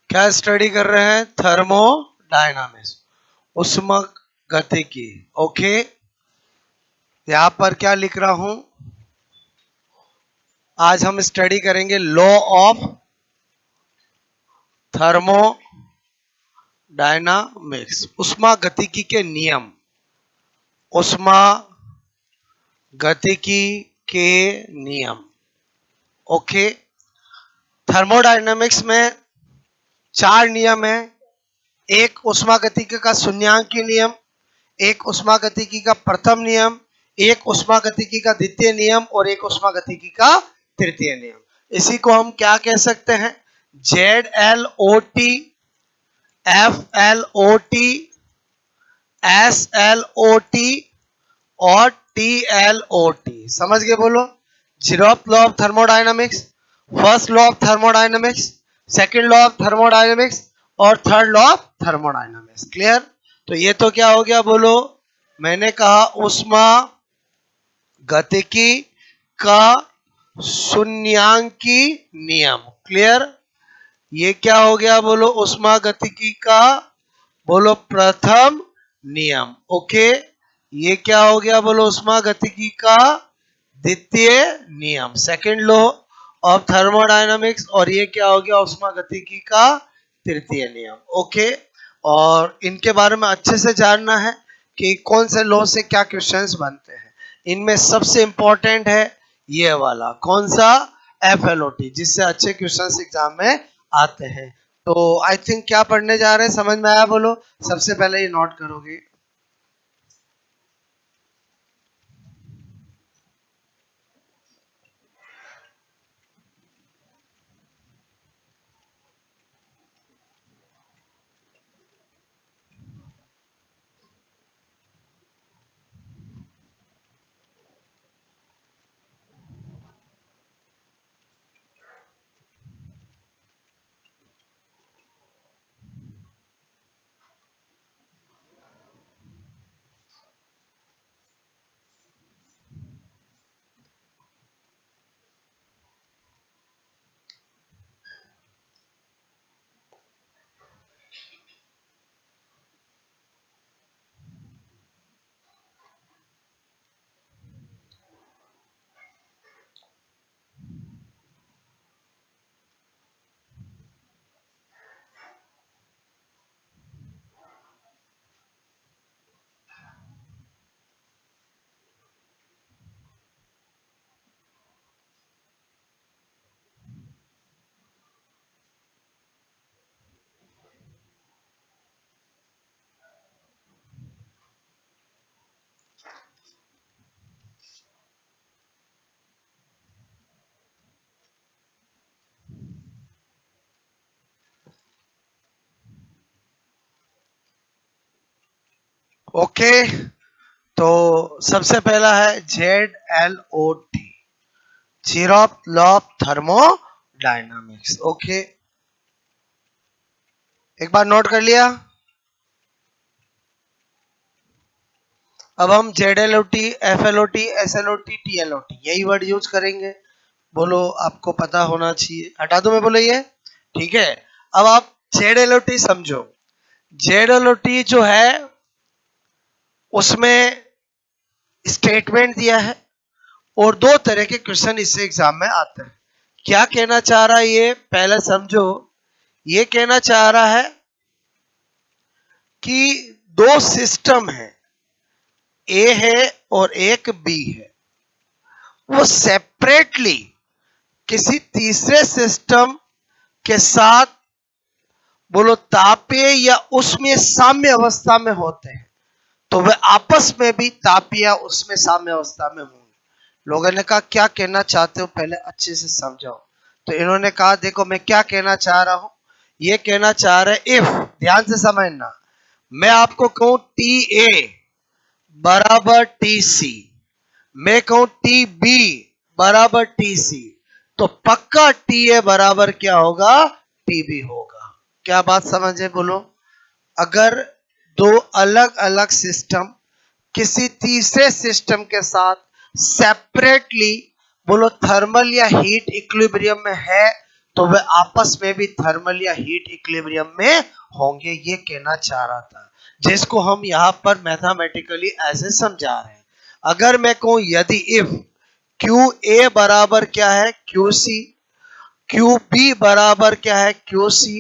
क्या स्टडी कर रहे हैं? थर्मोडायनामिक्स, उष्मागतिकी। ओके, यहां पर क्या लिख रहा हूं? आज हम स्टडी करेंगे लॉ ऑफ थर्मोडायनामिक्स, उष्मागतिकी के नियम, उष्मागतिकी के नियम। ओके, थर्मोडायनामिक्स में 4 नियम है। एक उष्मागतिकी का शून्यांकी नियम, एक उष्मागतिकी का प्रथम नियम, एक उष्मागतिकी का द्वितीय नियम और एक उष्मागतिकी का तृतीय नियम। इसी को हम क्या कह सकते हैं? ZLOT, FLOT, SLOT और TLOT। समझ गए? बोलो। Zeroth law of thermodynamics, first law of thermodynamics, second law of thermodynamics और third law of thermodynamics. Clear? तो ये तो क्या हो गया? बोलो। मैंने कहा उष्मागतिकी का शून्यांकी नियम। क्लियर? ये क्या हो गया? बोलो। उष्मागतिकी का, बोलो, प्रथम नियम। ओके, ये क्या हो गया? बोलो। उष्मागतिकी का द्वितीय नियम, सेकंड लॉ ऑफ थर्मोडायनामिक्स। और ये क्या हो गया? उष्मागतिकी का तृतीय नियम। ओके, और इनके बारे में अच्छे से जानना है कि कौन से लॉ से क्या क्वेश्चंस बनते हैं। इनमें सबसे इंपॉर्टेंट है ये वाला, कौन सा? FLOT, जिससे अच्छे क्वेश्चंस एग्जाम में आते हैं। तो आई थिंक क्या पढ़ने जा रहे हैं, समझ में आया? बोलो। सबसे पहले ये नोट करोगे। ओके, तो सबसे पहला है ZLOT, zeroth law of thermodynamics. Okay, एक बार नोट कर लिया। अब हम ZLOT, FLOT, SLOT, TLOT यही वर्ड यूज करेंगे। बोलो, आपको पता होना चाहिए। हटा दो मैं, बोलो ये। ठीक है, अब आप ZLOT समझो। ZLOT जो है उसमें स्टेटमेंट दिया है और 2 तरह के क्वेश्चन इससे एग्जाम में आते हैं। क्या कहना चाह रहा है ये पहले समझो। ये कहना चाह रहा है कि 2 सिस्टम है, ए है और एक बी है, वो सेपरेटली किसी तीसरे सिस्टम के साथ, बोलो, तापीय या उष्मीय साम्य अवस्था में होते हैं, तो वे आपस में भी तापीय या उष्मीय साम्य अवस्था में होंगे। लोगों ने कहा क्या कहना चाहते हो, पहले अच्छे से समझाओ। तो इन्होंने कहा देखो मैं क्या कहना चाह रहा हूं। ये कहना चाह रहे, इफ, ध्यान से समझना, मैं आपको कहूं TA बराबर TC, मैं कहूं TB बराबर TC, तो पक्का TA बराबर क्या होगा? TB होगा। क्या बात समझे? बोलो। अगर 2 अलग अलग सिस्टम किसी तीसरे सिस्टम के साथ सेपरेटली, बोलो, थर्मल या हीट इक्विलिब्रियम में है, तो वे आपस में भी थर्मल या हीट इक्विलिब्रियम में होंगे, ये कहना चाह रहा था, जिसको हम यहाँ पर मैथमेटिकली ऐसे समझा रहे हैं। अगर मैं कहूं यदि इफ क्यू ए बराबर क्या है क्यू सी, क्यू बी बराबर क्या है क्यू सी,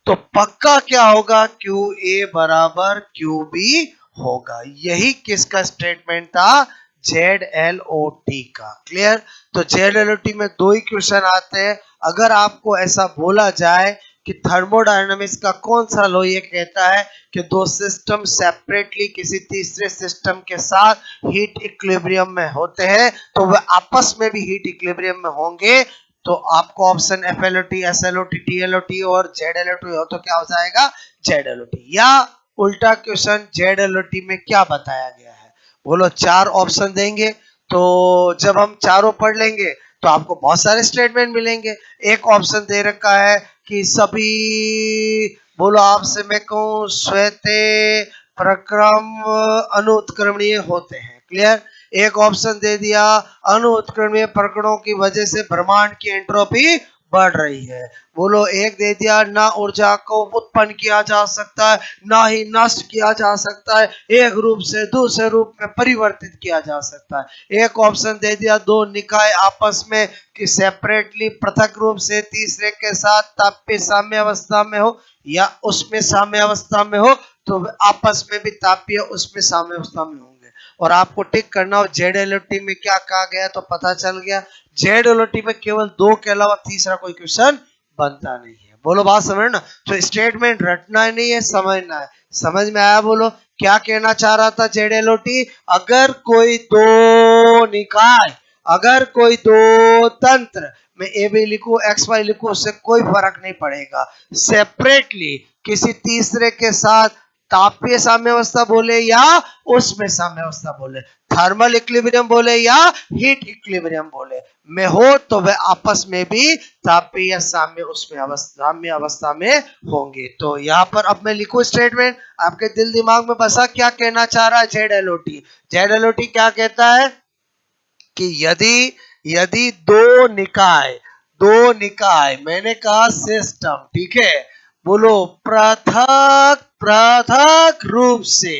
तो पक्का क्या होगा क्यू ए बराबर क्यू बी होगा। यही किसका स्टेटमेंट था, जेड एल ओ टी का। क्लियर। तो जेड एल ओ टी में दो ही क्वेश्चन आते हैं। अगर आपको ऐसा बोला जाए कि थर्मोडायनामिक्स का कौन सा लॉ ये कहता है कि दो सिस्टम सेपरेटली किसी तीसरे सिस्टम के साथ हीट इक्विलिब्रियम में होते हैं तो वे आपस में भी हीट इक्विलिब्रियम में होंगे, तो आपको option F L O T, S L O T, T L O T और जेड एल ओ टी हो तो क्या हो जाएगा जेड एल ओ टी। या उल्टा question Z L O T में क्या बताया गया है, बोलो चार ऑप्शन देंगे, तो जब हम चारों पढ़ लेंगे तो आपको बहुत सारे स्टेटमेंट मिलेंगे। एक ऑप्शन दे रखा है कि सभी, बोलो आपसे मैं कहूं श्वेते प्रक्रम अनुत्क्रमणीय होते हैं। क्लियर। एक ऑप्शन दे दिया अनुत्क्रमणीय प्रकरणों की वजह से ब्रह्मांड की एंट्रोपी बढ़ रही है। बोलो एक दे दिया ना ऊर्जा को उत्पन्न किया जा सकता है ना ही नष्ट किया जा सकता है, एक रूप से दूसरे रूप में परिवर्तित किया जा सकता है। एक ऑप्शन दे दिया दो निकाय आपस में कि सेपरेटली पृथक रूप से तीसरे के साथ ताप्य साम्य अवस्था में हो या उसमें साम्य अवस्था में हो तो आपस में भी ताप्य उसमें साम्य अवस्था में होंगे। और आपको टिक करना हो जेड एल ओ टी में क्या कहा गया तो पता चल गया जेड एल ओ टी में केवल दो के अलावा तीसरा कोई क्वेश्चन बनता नहीं है। बोलो बात समझ ना। तो स्टेटमेंट रटना ही नहीं है, समझना है। समझ में आया। बोलो क्या कहना चाह रहा था जेड एल ओ टी, अगर कोई दो निकाय, अगर कोई दो तंत्र, मैं ए बी लिखूं एक्स वाई लिखूं उससे कोई फर्क नहीं पड़ेगा, सेपरेटली किसी तीसरे के साथ तापीय साम्यावस्था बोले या उसमें साम्यावस्था बोले, थर्मल इक्विलिब्रियम बोले या हीट इक्विलिब्रियम बोले में हो तो वे आपस में भी तापीय या साम्य उसमें साम्य अवस्था में होंगे। तो यहाँ पर अब मैं लिखूं स्टेटमेंट, आपके दिल दिमाग में बसा क्या कहना चाह रहा है Z L O T. Z L O T क्या कहता है कि यदि यदि दो निकाय मैंने कहा सिस्टम, ठीक है, बोलो पृथक पृथक रूप से,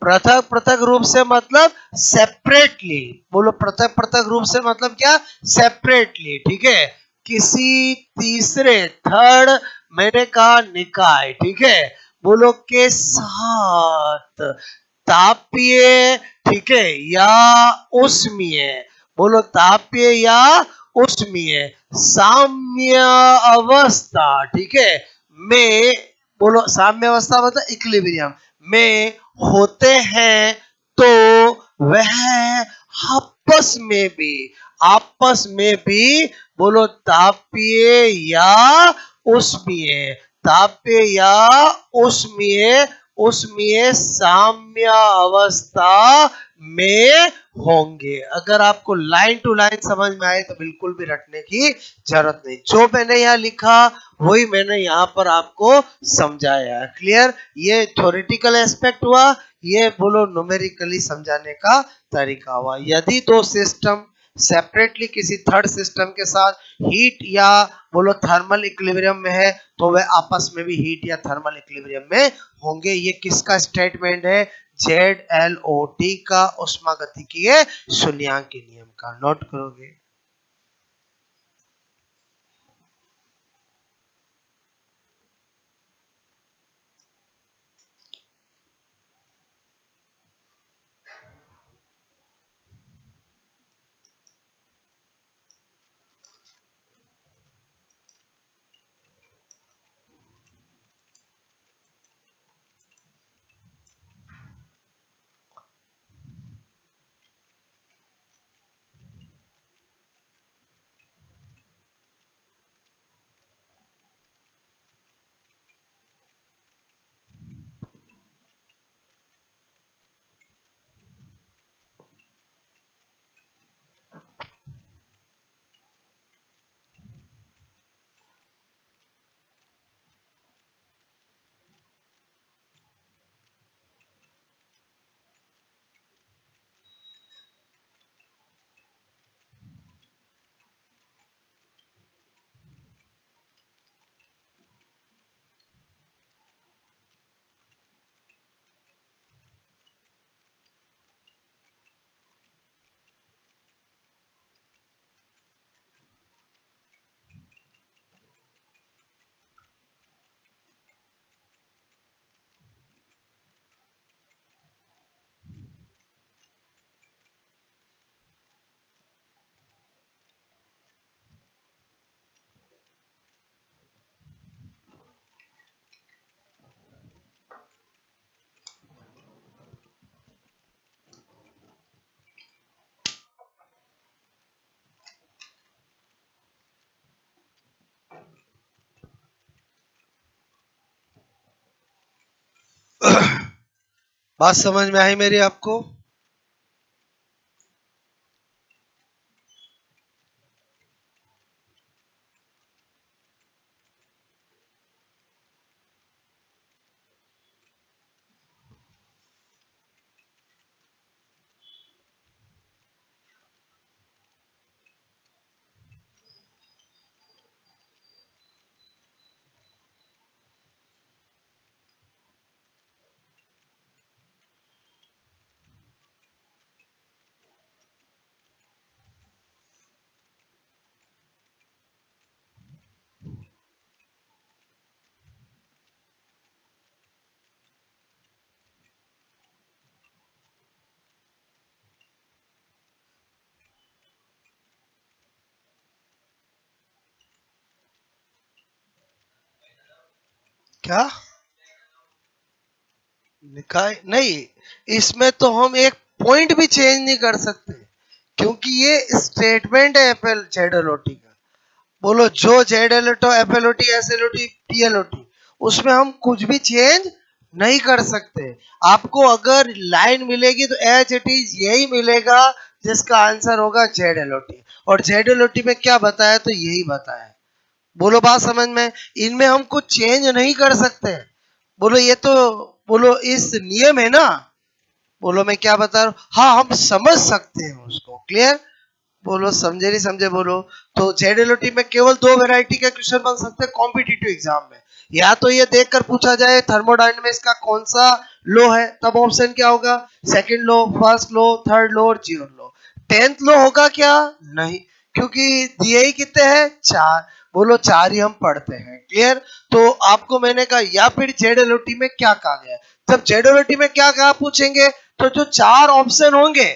पृथक पृथक रूप से मतलब सेपरेटली, बोलो पृथक पृथक रूप से मतलब क्या सेपरेटली, ठीक है, किसी तीसरे थर्ड मैंने कहा निकाय, ठीक है, बोलो के साथ तापीय, ठीक है, या उष्मीय, बोलो तापीय या उष्मीय साम्य अवस्था, ठीक है, में, बोलो साम्य अवस्था मतलब इक्विलिब्रियम में होते हैं तो वह आपस में भी बोलो तापीय या उष्मीय, तापीय या उष्मीय उसमें साम्य अवस्था में होंगे। अगर आपको लाइन टू लाइन समझ में आए तो बिल्कुल भी रटने की जरूरत नहीं, जो मैंने यहाँ लिखा वही मैंने यहाँ पर आपको समझाया। क्लियर। ये थ्योरेटिकल एस्पेक्ट हुआ, ये बोलो न्यूमेरिकली समझाने का तरीका हुआ। यदि दो सिस्टम सेपरेटली किसी थर्ड सिस्टम के साथ हीट या बोलो थर्मल इक्विलिब्रियम में है तो वे आपस में भी हीट या थर्मल इक्विलिब्रियम में होंगे। ये किसका स्टेटमेंट है, जेड एल ओ टी का, उष्मागतिकीय शून्यांक के नियम का। नोट करोगे। बात समझ में आई मेरी आपको? क्या लिखा है? नहीं, इसमें तो हम एक पॉइंट भी चेंज नहीं कर सकते, क्योंकि ये स्टेटमेंट है एफएल जेडएलओटी का। बोलो जो जेडएलओटी एफएलओटी एसएलओटी टीएलओटी, उसमें हम कुछ भी चेंज नहीं कर सकते। आपको अगर लाइन मिलेगी तो एज इट इज यही मिलेगा, जिसका आंसर होगा जेडएलओटी। और जेडएलओटी में क्या बताया तो यही बताया है। बोलो बात समझ में? इनमें हम कुछ चेंज नहीं कर सकते। बोलो ये तो, बोलो इस नियम है ना। बोलो मैं क्या बता रहा हूँ, हाँ हम समझ सकते हैं उसको। क्लियर? बोलो समझे नहीं समझे बोलो। तो जेडएलओटी में केवल दो वैरायटी के क्वेश्चन बन सकते हैं कॉम्पिटिटिव एग्जाम में। या तो ये देखकर पूछा जाए थर्मोडायनेमिक्स का कौन सा लो है, तब ऑप्शन क्या होगा, सेकंड लो, फर्स्ट लो, थर्ड लो और जीरो लो। 10th लो होगा क्या? नहीं, क्योंकि दिए ही कितने हैं, चार। बोलो चार ही हम पढ़ते हैं। क्लियर? तो आपको मैंने कहा, या फिर जेडएलओटी में क्या कहा गया, जब जेडएलओटी में क्या कहा पूछेंगे, तो जो चार ऑप्शन होंगे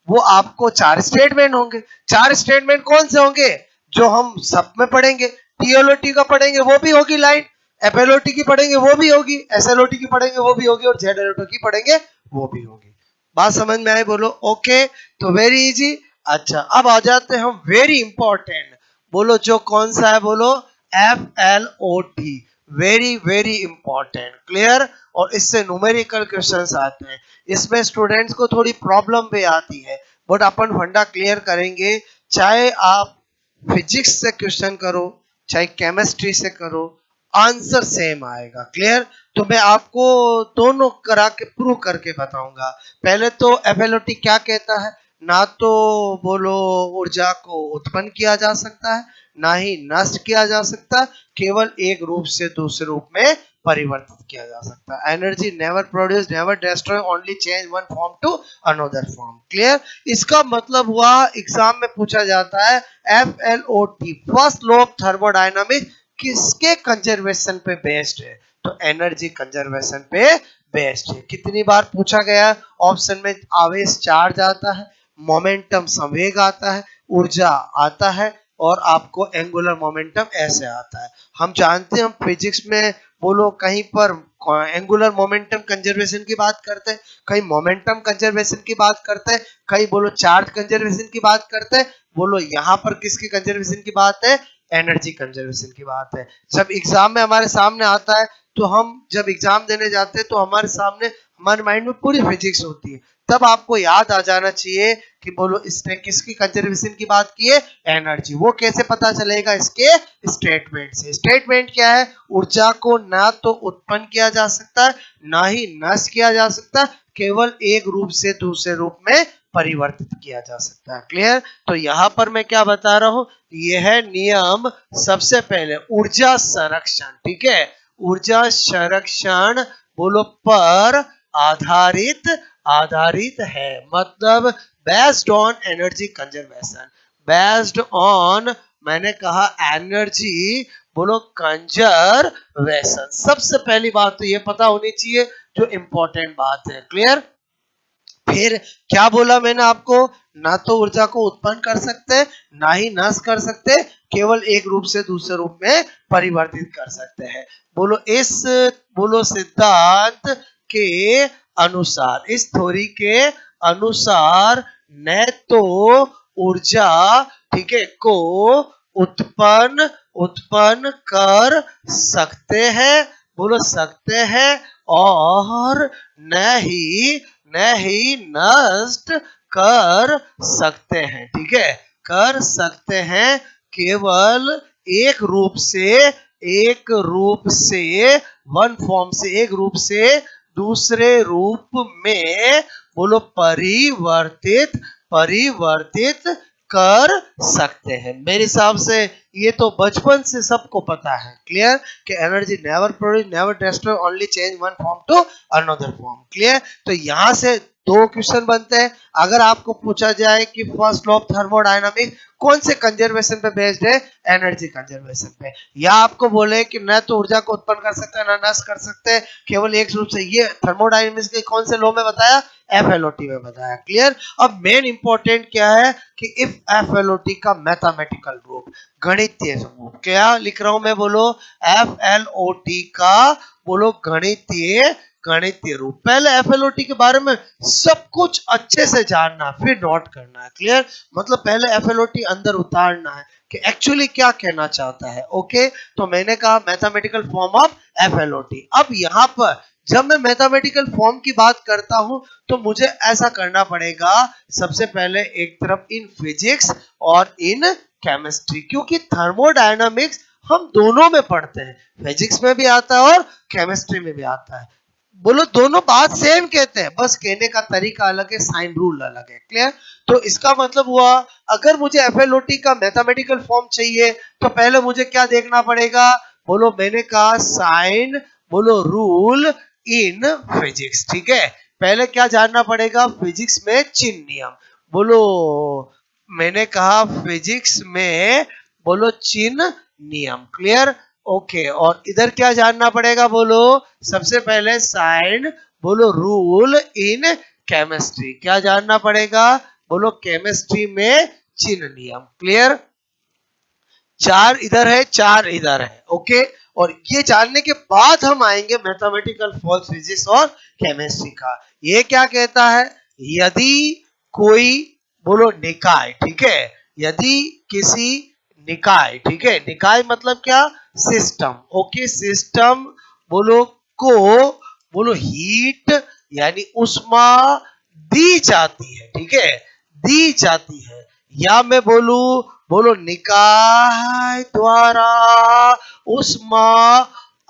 वो आपको चार स्टेटमेंट होंगे। चार स्टेटमेंट कौन से होंगे, जो हम सब में पढ़ेंगे। टीएलओटी का पढ़ेंगे वो भी होगी लाइन, एफएलओटी की पढ़ेंगे वो भी होगी, एसएलओटी की पढ़ेंगे वो भी होगी, और जेडएलओटी की पढ़ेंगे वो भी होगी। बात समझ में आए बोलो? ओके, तो वेरी इजी। अच्छा, अब आ जाते हैं हम वेरी इंपॉर्टेंट। बोलो जो कौन सा है, बोलो FLOT. Very very important. Clear? और इससे न्यूमेरिकल क्वेश्चंस आते हैं। इसमें स्टूडेंट्स को थोड़ी प्रॉब्लम भी आती है, बट अपन फंडा क्लियर करेंगे। चाहे आप फिजिक्स से क्वेश्चन करो, चाहे केमिस्ट्री से करो, आंसर सेम आएगा। क्लियर? तो मैं आपको दोनों करा के प्रूव करके बताऊंगा। पहले तो एफएलओटी क्या कहता है, ना तो बोलो ऊर्जा को उत्पन्न किया जा सकता है, ना ही नष्ट किया जा सकता, केवल एक रूप से दूसरे रूप में परिवर्तित किया जा सकता है। Energy never produce never destroy, only change one form to another form. Clear? इसका मतलब हुआ एग्जाम में पूछा जाता है FLOT first law of thermodynamics किसके कंजर्वेशन पे बेस्ड है, तो एनर्जी कंजर्वेशन पे बेस्ड है। कितनी बार पूछा गया? ऑप्शन में आवेश चार्ज आता है, मोमेंटम संवेग आता है, ऊर्जा आता है, और आपको एंगुलर मोमेंटम ऐसे आता है। हम जानते हैं, हम फिजिक्स में बोलो कहीं पर एंगुलर मोमेंटम कंजर्वेशन की बात करते हैं, कहीं मोमेंटम कंजर्वेशन की बात करते हैं, कहीं बोलो चार्ज कंजर्वेशन की बात करते हैं। बोलो यहाँ पर किसकी कंजर्वेशन की बात है, एनर्जी कंजर्वेशन की बात है। जब एग्जाम में हमारे सामने आता है, तो हम जब एग्जाम देने जाते हैं तो हमारे सामने हमारे माइंड में पूरी फिजिक्स होती है, तब आपको याद आ जाना चाहिए कि बोलो इसने किसकी कंजर्वेशन की बात की है, एनर्जी। वो कैसे पता चलेगा, इसके स्टेटमेंट से। स्टेटमेंट क्या है, ऊर्जा को ना तो उत्पन्न किया जा सकता है, ना ही नष्ट किया जा सकता, केवल एक रूप से दूसरे रूप में परिवर्तित किया जा सकता है। क्लियर? तो यहां पर मैं क्या बता रहा हूं, यह है नियम। सबसे पहले ऊर्जा संरक्षण, ठीक है, ऊर्जा संरक्षण बोलो पर आधारित आधारित है, मतलब based on energy conservation. Based on, मैंने कहा एनर्जी बोलो कंजर्वेशन। सबसे पहली बात तो ये पता होनी चाहिए, जो इंपॉर्टेंट बात है। क्लियर? फिर क्या बोला मैंने आपको, ना तो ऊर्जा को उत्पन्न कर सकते, ना ही नष्ट कर सकते, केवल एक रूप से दूसरे रूप में परिवर्तित कर सकते हैं। बोलो इस बोलो सिद्धांत के अनुसार, इस थ्योरी के अनुसार, न तो ऊर्जा, ठीक है, को उत्पन्न उत्पन्न कर सकते हैं, बोलो सकते हैं, और नहीं नहीं नष्ट कर सकते हैं, ठीक है, कर सकते हैं, केवल एक रूप से वन फॉर्म से एक रूप से दूसरे रूप में बोलो परिवर्तित परिवर्तित कर सकते हैं। मेरे हिसाब से ये तो बचपन से सबको पता है, क्लियर, कि energy never produce never destroy only change one form to another form, clear. तो यहां से दो क्वेश्चन बनते हैं। अगर आपको पूछा जाए कि फर्स्ट लॉ ऑफ थर्मोडायनामिक्स कौन से कंजर्वेशन पे बेस्ड है, एनर्जी कंजर्वेशन पे, या आपको बोले कि न तो ऊर्जा को उत्पन्न कर सकते हैं न नष्ट कर सकते हैं, केवल एक रूप से, ये थर्मोडायनामिक्स के कौन से लॉ में बताया, एफएलओटी में बताया, क्लियर। अब मेन इंपॉर्टेंट क्या है कि इफ एफएलओटी का मैथमेटिकल रूप, गणितीय रूप, क्या लिख रहा हूं मैं, बोलो एफएलओटी का बोलो गणितीय रूप। पहले एफएलओटी के बारे में सब कुछ अच्छे से जानना, फिर नोट करना है, क्लियर। मतलब पहले एफएलओटी अंदर उतारना है कि एक्चुअली क्या कहना चाहता है, ओके। तो मैंने कहा मैथमेटिकल फॉर्म ऑफ एफएलओटी। अब यहाँ पर जब मैं मैथमेटिकल फॉर्म की बात करता हूं तो मुझे ऐसा करना पड़ेगा, सबसे पहले एक तरफ इन फिजिक्स और इन केमिस्ट्री, क्योंकि थर्मोडायनामिक्स हम दोनों में पढ़ते हैं, फिजिक्स में भी आता है और केमिस्ट्री में भी आता है। बोलो दोनों बात सेम कहते हैं, बस कहने का तरीका अलग है, साइन रूल अलग है, क्लियर। तो इसका मतलब हुआ, अगर मुझे एफएलओटी का मैथमेटिकल फॉर्म चाहिए तो पहले मुझे क्या देखना पड़ेगा, बोलो मैंने कहा साइन बोलो रूल इन फिजिक्स, ठीक है। पहले क्या जानना पड़ेगा, फिजिक्स में चिन्ह नियम, बोलो मैंने कहा फिजिक्स में बोलो चिन्ह नियम, क्लियर, ओके। और इधर क्या जानना पड़ेगा, बोलो सबसे पहले साइन बोलो रूल इन केमिस्ट्री, क्या जानना पड़ेगा, बोलो केमिस्ट्री में चिन्ह नियम, क्लियर। चार इधर है, चार इधर है, ओके। और ये जानने के बाद हम आएंगे मैथमेटिकल फॉर फिजिक्स और केमिस्ट्री का। ये क्या कहता है, यदि कोई बोलो निकाय, ठीक है, यदि किसी निकाय, ठीक है, निकाय मतलब क्या, सिस्टम, ओके, सिस्टम बोलो को बोलो हीट यानी उष्मा दी जाती है, ठीक है, दी जाती है, या मैं बोलू बोलो निकाय द्वारा उष्मा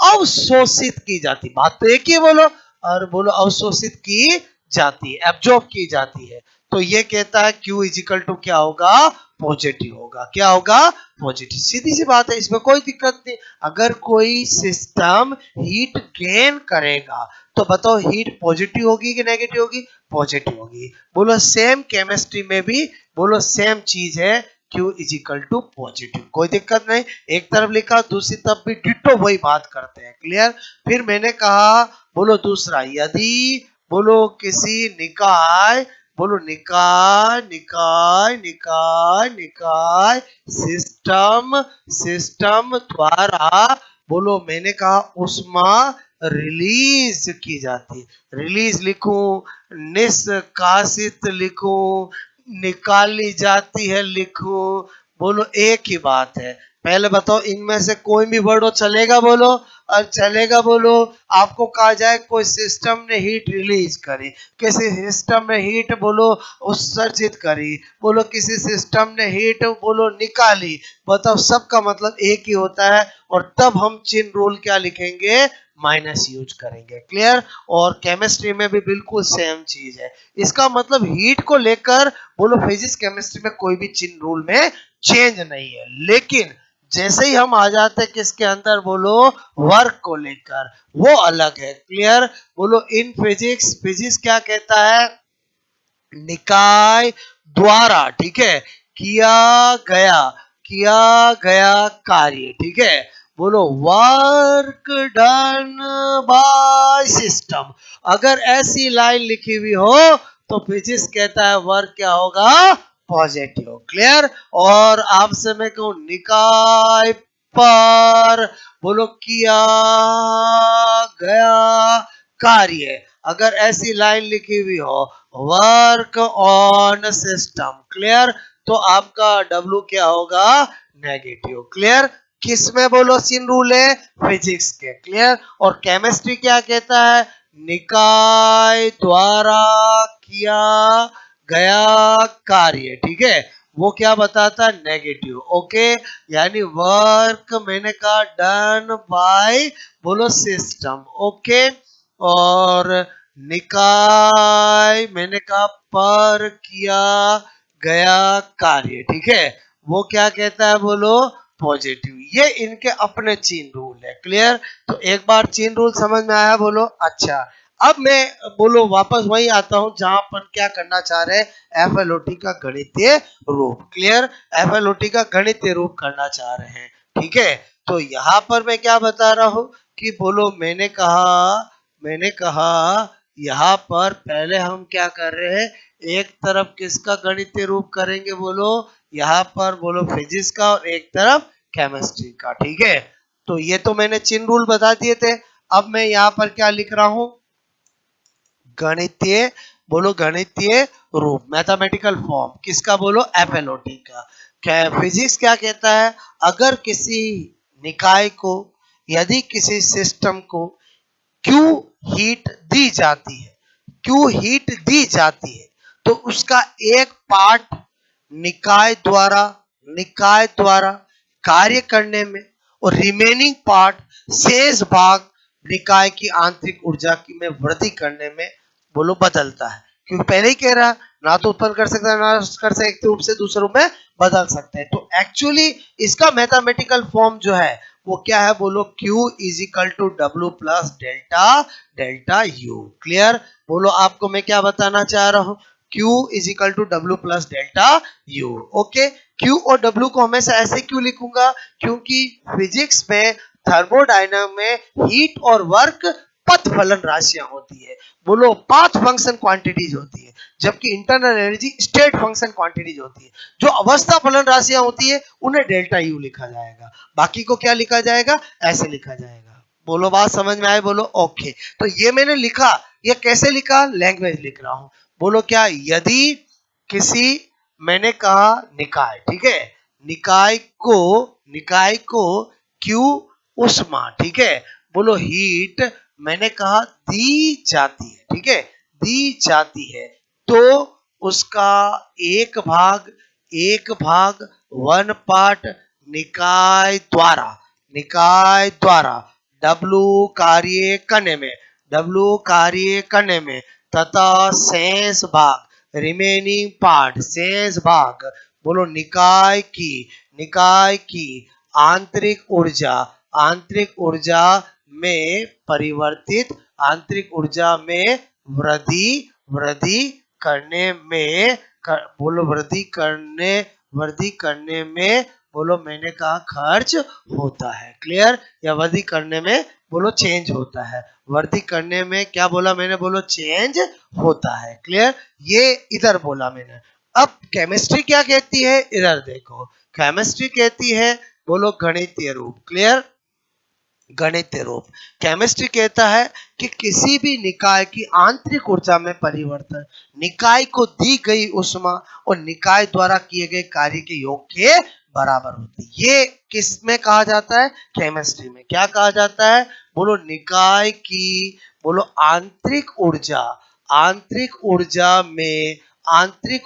अवशोषित की जाती, बात तो एक ही बोलो, और बोलो अवशोषित की जाती है, एब्जॉर्ब की जाती है। तो ये कहता है Q इजिकल टू क्या होगा, पॉजिटिव होगा, क्या होगा, पॉजिटिव, सीधी सी बात है, इसमें कोई दिक्कत नहीं। अगर कोई सिस्टम हीट गेन करेगा तो बताओ हीट पॉजिटिव होगी कि नेगेटिव होगी, पॉजिटिव होगी। बोलो सेम केमिस्ट्री में भी बोलो सेम चीज है, Q इजिकल टू पॉजिटिव, कोई दिक्कत नहीं। एक तरफ लिखा दूसरी तरफ भी डिटो वही बात करते हैं, क्लियर। फिर मैंने कहा बोलो दूसरा, यदि बोलो किसी निकाय बोलो निकाय निकाय निकाय निकाय सिस्टम सिस्टम द्वारा बोलो मैंने कहा उष्मा रिलीज की जाती है, रिलीज लिखूं, निष्कासित लिखूं, निकाली जाती है लिखूं, बोलो एक ही बात है। पहले बताओ इनमें से कोई भी वर्ड हो चलेगा, बोलो, और चलेगा, बोलो। आपको कहा जाए कोई सिस्टम ने हीट रिलीज करी, किसी सिस्टम में हीट बोलो उत्सर्जित करी, बोलो किसी सिस्टम ने हीट बोलो निकाली, बताओ सबका मतलब एक ही होता है। और तब हम चिन्ह रूल क्या लिखेंगे, माइनस यूज करेंगे, क्लियर। और केमिस्ट्री में भी बिल्कुल सेम चीज है, इसका मतलब हीट को लेकर बोलो फिजिक्स केमिस्ट्री में कोई भी चिन्ह रूल में चेंज नहीं है। लेकिन जैसे ही हम आ जाते हैं किसके अंदर, बोलो वर्क को लेकर, वो अलग है, क्लियर। बोलो इन फिजिक्स, फिजिक्स क्या कहता है, निकाय द्वारा, ठीक है, किया गया कार्य, ठीक है, बोलो वर्क डन बाय सिस्टम। अगर ऐसी लाइन लिखी हुई हो तो फिजिक्स कहता है वर्क क्या होगा, पॉजिटिव, क्लियर। और आपसे मैं कहूं निकाय पर बोलो किया गया कार्य, अगर ऐसी लाइन लिखी हुई हो वर्क ऑन सिस्टम, क्लियर, तो आपका W क्या होगा, नेगेटिव, क्लियर। किस में बोलो चिन रूल है? फिजिक्स के। क्लियर? और केमिस्ट्री क्या कहता है? निकाय द्वारा किया गया कार्य, ठीक है, वो क्या बताता? नेगेटिव। ओके, यानी वर्क मैंने कहा डन बाय बोलो सिस्टम। ओके, और निकाय मैंने कहा पर किया गया कार्य, ठीक है, वो क्या कहता है बोलो? पॉजिटिव। ये इनके अपने चीन रूल है। क्लियर? तो एक बार चीन रूल समझ में आया बोलो? अच्छा, अब मैं बोलो वापस वही आता हूं जहां अपन क्या करना चाह रहे हैं, एफएलओटी का गणितीय रूप। क्लियर? एफएलओटी का गणितीय रूप करना चाह रहे हैं, ठीक है। तो यहां पर मैं क्या बता रहा हूं कि बोलो मैंने कहा यहां पर पहले हम क्या कर रहे हैं, एक तरफ किसका गणितीय रूप करेंगे बोलो? यहाँ पर बोलो फिजिक्स का, और एक तरफ केमिस्ट्री का, ठीक है। तो ये तो मैंने चिन्ह रूल बता दिए थे। अब मैं यहाँ पर क्या लिख रहा हूं? गणितीय बोलो, गणितीय रूप, मैथमेटिकल फॉर्म किसका बोलो? एफएलओटी का। क्या फिजिक्स क्या कहता है? अगर किसी निकाय को, यदि किसी सिस्टम को क्यू हीट दी जाती है, क्यू हीट दी जाती है, तो उसका एक पार्ट निकाय द्वारा कार्य करने में, और रिमेनिंग पार्ट शेष भाग निकाय की आंतरिक ऊर्जा की में वृद्धि करने में बोलो बदलता है। क्योंकि पहले ही कह रहा, ना तो उत्पन्न कर सकता है, ना कर सकते एक रूप से दूसरे रूप में बदल सकते हैं। तो एक्चुअली इसका मैथमेटिकल फॉर्म जो है वो क्या है बोलो? Q is equal to W plus delta delta U. Clear? बोलो आपको मैं क्या बताना चाह रहा हूं? Q is equal to W plus delta U. Okay, Q और W को हमेशा ऐसे क्यों लिखूंगा? क्योंकि फिजिक्स में, थर्मोडायनामिक्स में हीट और वर्क पथ फलन राशियां होती है, बोलो पाथ फंक्शन क्वांटिटीज होती है, जबकि internal energy state function quantities होती है। जो अवस्था फलन राशियां होती है उन्हें डेल्टा यू लिखा जाएगा, बाकी को क्या लिखा जाएगा? ऐसे लिखा जाएगा। बोलो बात समझ में आए बोलो? ओके, तो ये मैंने लिखा, ये कैसे लिखा? लैंग्वेज लिख रहा हूं। बोलो क्या? यदि किसी, मैंने कहा निकाय, ठीक है, निकाय को क्यू उष्मा, ठीक है, बोलो हीट मैंने कहा दी जाती है, ठीक है, दी जाती है, तो उसका एक भाग वन पार्ट निकाय द्वारा डब्लू कार्य करने में तथा शेष भाग रिमेनिंग पार्ट शेष भाग बोलो निकाय की आंतरिक ऊर्जा में परिवर्तित, आंतरिक ऊर्जा में वृद्धि वृद्धि करने में बोलो वृद्धि करने में बोलो मैंने कहा खर्च होता है। क्लियर? या वृद्धि करने में बोलो चेंज होता है, वृद्धि करने में क्या बोला मैंने? बोलो चेंज होता है। क्लियर? ये इधर बोला मैंने। अब केमिस्ट्री क्या कहती है? इधर देखो, केमिस्ट्री कहती है बोलो गणितीय रूप। क्लियर? गणितीय रूप। केमिस्ट्री कहता है कि किसी भी निकाय की आंतरिक ऊर्जा में परिवर्तन निकाय को दी गई ऊष्मा और निकाय द्वारा किए गए कार्य के योग के बराबर होती है। ये किस में कहा जाता है? केमिस्ट्री में। क्या कहा जाता है? बोलो निकाय की बोलो आंतरिक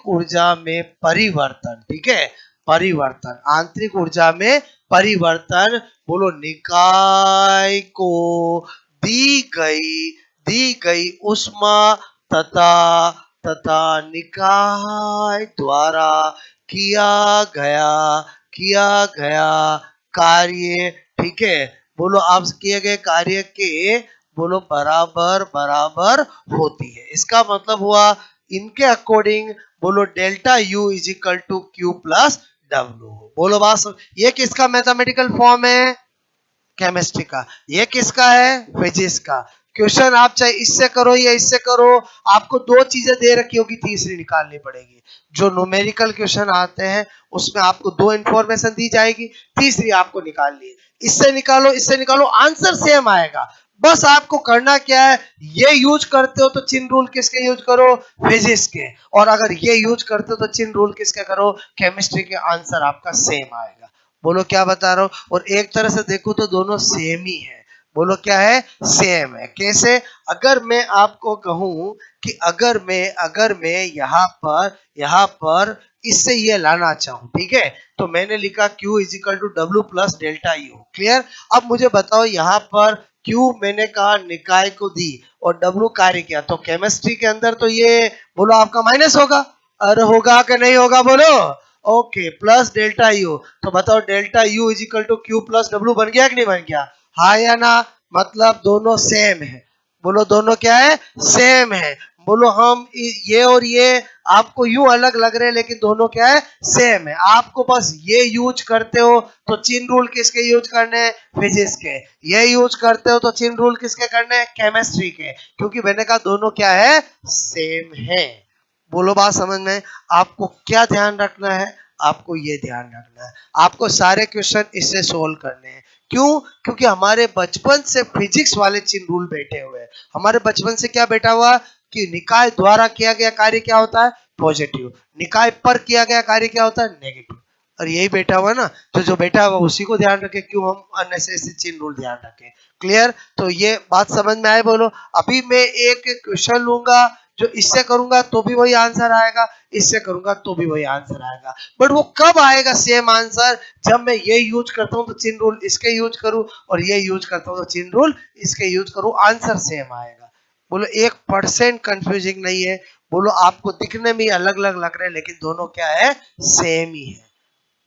ऊर्जा में परिवर्तन, ठीक है, परिवर्तन, आंतरिक ऊर्जा में परिवर्तन बोलो निकाय को दी गई ऊष्मा तथा निकाय द्वारा किया गया कार्य, ठीक है, बोलो आप किए गए कार्य के बोलो बराबर बराबर होती है। इसका मतलब हुआ इनके अकॉर्डिंग बोलो delta U is equal to Q plus W. बोलो बात, ये किसका मैथमेटिकल फॉर्म है? केमिस्ट्री का। ये किसका है? फिजिक्स का। क्वेश्चन आप चाहे इससे करो या इससे करो, आपको दो चीजें दे रखी होगी, तीसरी निकालनी पड़ेगी। जो न्यूमेरिकल क्वेश्चन आते हैं उसमें आपको दो इंफॉर्मेशन दी जाएगी, तीसरी आपको निकालनी है। इससे निकालो, आंसर सेम आएगा। बस आपको करना क्या है, ये यूज करते हो तो चिन्ह रूल किसके यूज करो? फिजिक्स के। और अगर ये यूज करते हो तो चिन्ह रूल किसके करो? केमिस्ट्री के। आंसर आपका सेम आएगा। बोलो क्या बता रहा हूँ। और एक तरह से देखो तो दोनों सेम ही है। बोलो क्या है, सेम है। कैसे, अगर मैं आपको कहूं कि अगर मैं यहाँ पर इससे ये लाना चाहूं, ठीक है, तो मैंने लिखा Q is equal to W plus delta U. Clear. अब मुझे बताओ यहाँ पर Q मैंने कहा निकाय को दी और W कार्य किया, तो केमिस्ट्री के अंदर तो ये बोलो आपका माइनस होगा। अरे होगा कि नहीं होगा बोलो। Okay, plus delta U. तो बताओ delta U is equal to Q plus W बन गया कि नहीं बन गया? हाँ या ना? मतलब दोनों सेम है। बोलो दोनों क्या है, सेम है। बोलो हम ये और ये आपको यूं अलग लग रहे हैं लेकिन दोनों क्या है, सेम है। आपको बस ये यूज करते हो तो चेन रूल किसके यूज करने हैं, फिजिक्स के। ये यूज करते हो तो चेन रूल किसके करने हैं, केमिस्ट्री के। क्योंकि मैंने कहा दोनों क्या है, सेम है। बोलो बात समझ में। आपको क्या ध्यान रखना है, आपको ये ध्यान रखना है, आपको सारे क्वेश्चन इससे सोल्व करने हैं। क्यों? क्योंकि हमारे बचपन से फिजिक्स वाले चिन्ह रूल बैठे हुए हैं। हमारे बचपन से क्या बैठा हुआ कि निकाय द्वारा किया गया कार्य क्या होता है, पॉजिटिव। निकाय पर किया गया कार्य क्या होता है, नेगेटिव। और यही बैठा हुआ ना, तो जो बैठा हुआ उसी को ध्यान रखे। क्यों हम अननेसेसरी चिन्ह रूल ध्यान रखें। क्लियर। तो ये बात समझ में आए बोलो। अभी मैं एक क्वेश्चन लूंगा, जो इससे करूंगा तो भी वही आंसर आएगा, इससे करूंगा तो भी वही आंसर आएगा। बट वो कब आएगा सेम आंसर, जब मैं ये यूज करता हूं तो चिन्ह रूल इसके यूज करूं, और ये यूज करता हूं तो चिन्ह रूल इसके यूज करूं, आंसर सेम आएगा। बोलो 1% कंफ्यूजिंग नहीं है। बोलो आपको दिखने में अलग अलग लग रहे हैं लेकिन दोनों क्या है, सेम ही है।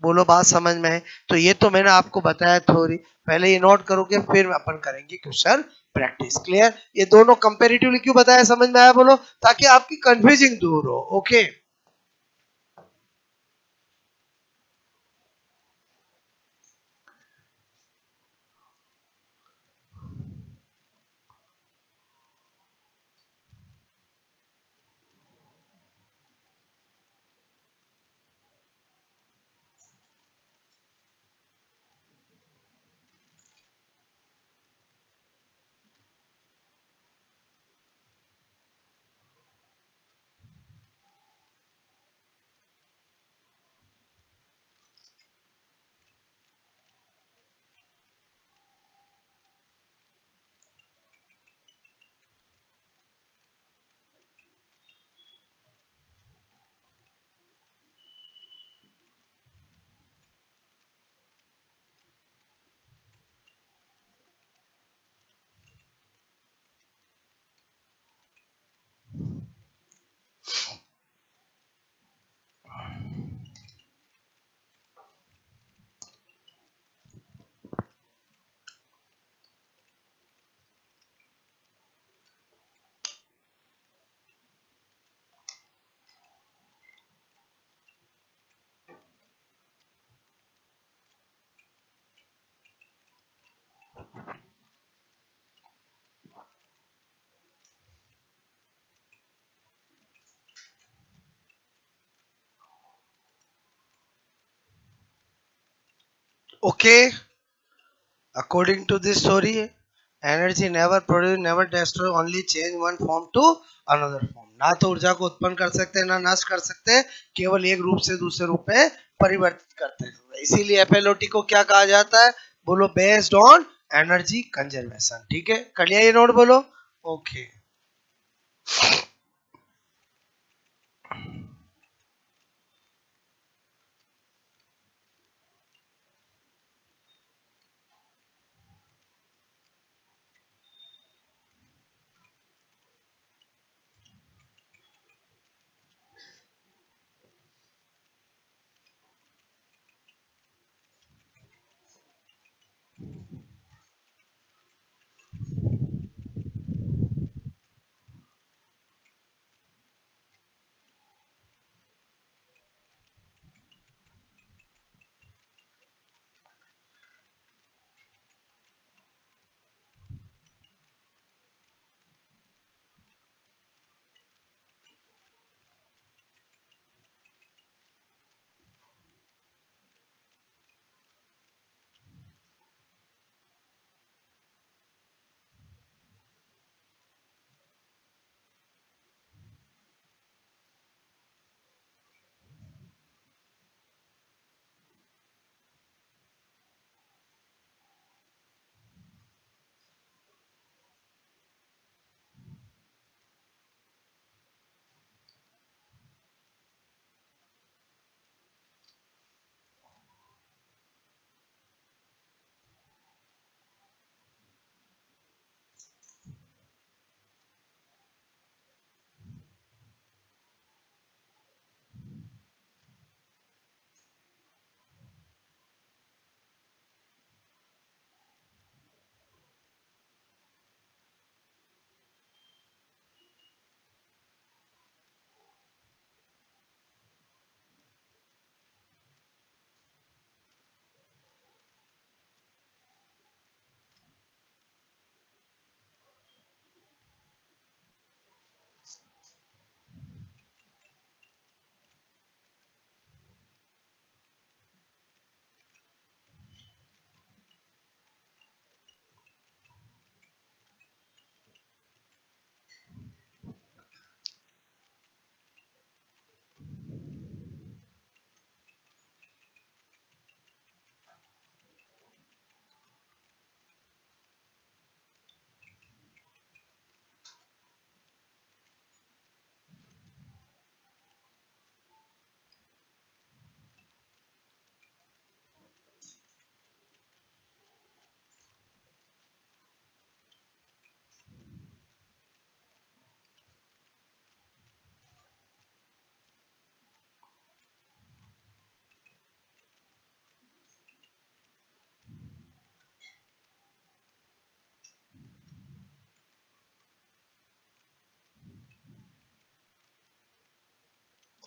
बोलो बात समझ में है। तो ये तो मैंने आपको बताया थोड़ी, पहले ये नोट करोगे फिर अपन करेंगे क्वेश्चन प्रैक्टिस। क्लियर। ये दोनों कंपैरेटिवली क्यों बताया, समझ में आया बोलो, ताकि आपकी कंफ्यूजिंग दूर हो। Okay. Okay, according to this story, energy never produce, never destroy, only change one form to another form। ना तो ऊर्जा को उत्पन्न कर सकते हैं ना नष्ट कर सकते हैं, केवल एक रूप से दूसरे रूप में परिवर्तित करते हैं। इसीलिए एफएलओटी को क्या कहा जाता है, बोलो बेस्ड ऑन एनर्जी कंजर्वेशन। ठीक है, कर लिया ये नोट बोलो। ओके।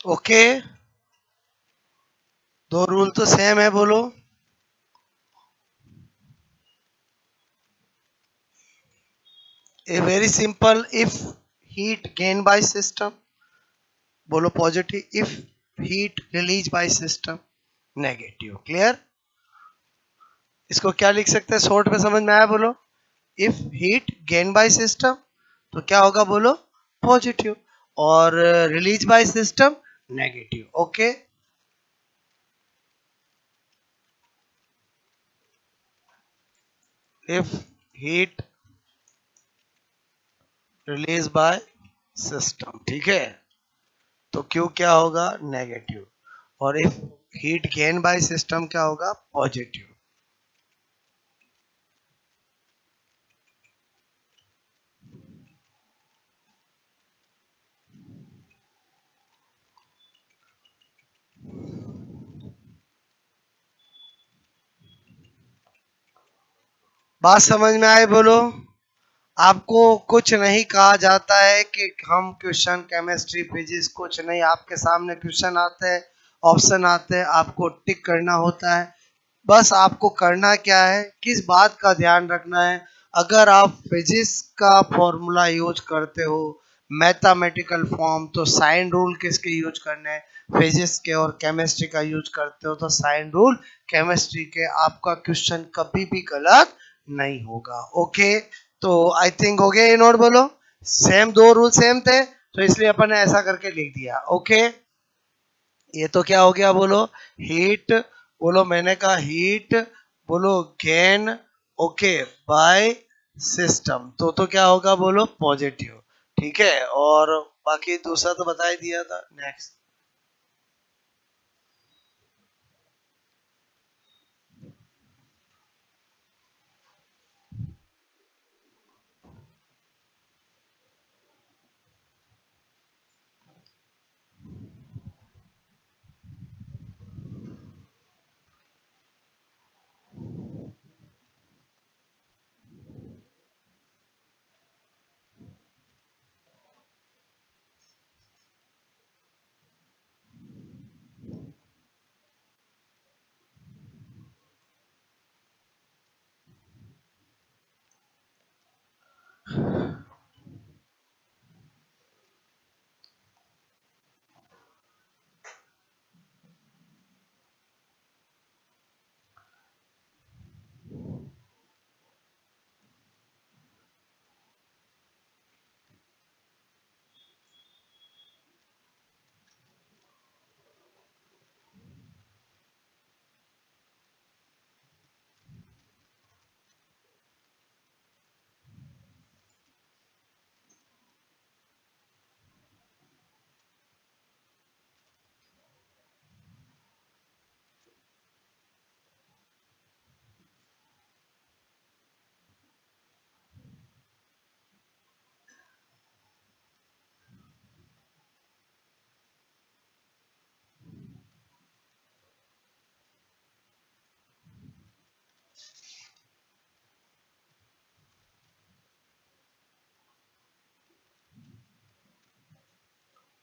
ओके, दो रूल तो सेम है, बोलो। A very simple, if heat gain by system, बोलो positive, if heat release by system negative. Clear? इसको क्या लिख सकते हैं शॉर्ट में, समझ में आया? बोलो, if heat gain by system तो क्या होगा, बोलो पॉजिटिव, और release by system negative. Okay, if heat release by system, ठीक है, तो क्यू क्या होगा, नेगेटिव, और if heat gain by system क्या होगा, पॉजिटिव। बात समझ में आए, बोलो। आपको कुछ नहीं कहा जाता है कि हम क्वेश्चन केमिस्ट्री फिजिक्स, कुछ नहीं, आपके सामने क्वेश्चन आते हैं, ऑप्शन आते हैं, आपको टिक करना होता है। बस आपको करना क्या है, किस बात का ध्यान रखना है, अगर आप फिजिक्स का फॉर्मूला यूज करते हो, मैथमेटिकल फॉर्म, तो साइन रूल किसके यूज करने हैं, फिजिक्स के, और केमिस्ट्री का यूज करते हो तो साइन रूल केमिस्ट्री के। आपका क्वेश्चन कभी भी गलत नहीं होगा। ओके, तो आई थिंक हो गया ये नोट, बोलो। सेम, दो रूल सेम थे, तो इसलिए अपन ने ऐसा करके लिख दिया। ओके, ये तो क्या हो गया, बोलो हीट, बोलो मैंने कहा हीट, बोलो गेन, ओके, बाय सिस्टम, तो क्या होगा, बोलो पॉजिटिव। ठीक है, और बाकी दूसरा तो बता ही दिया था। नेक्स्ट।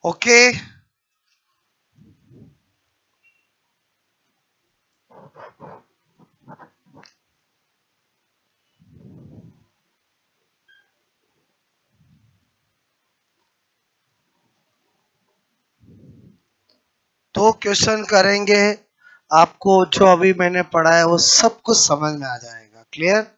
ओके, तो क्वेश्चन करेंगे, आपको जो अभी मैंने पढ़ा है वो सब कुछ समझ में आ जाएगा। क्लियर?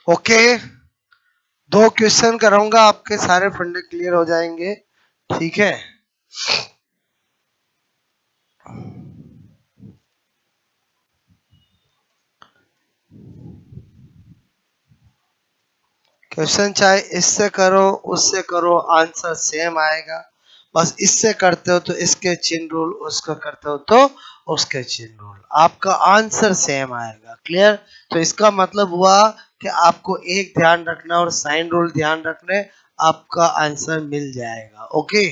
ओके, 2 क्वेश्चन कराऊंगा, आपके सारे फंडे क्लियर हो जाएंगे, ठीक है। क्वेश्चन चाहे इससे करो उससे करो, आंसर सेम आएगा। बस इससे करते हो तो इसके चेन रूल, उसका करते हो तो उसके चेन रूल, आपका आंसर सेम आएगा। क्लियर? तो इसका मतलब हुआ कि आपको एक ध्यान रखना और साइन रूल ध्यान रखने, आपका आंसर मिल जाएगा। ओके,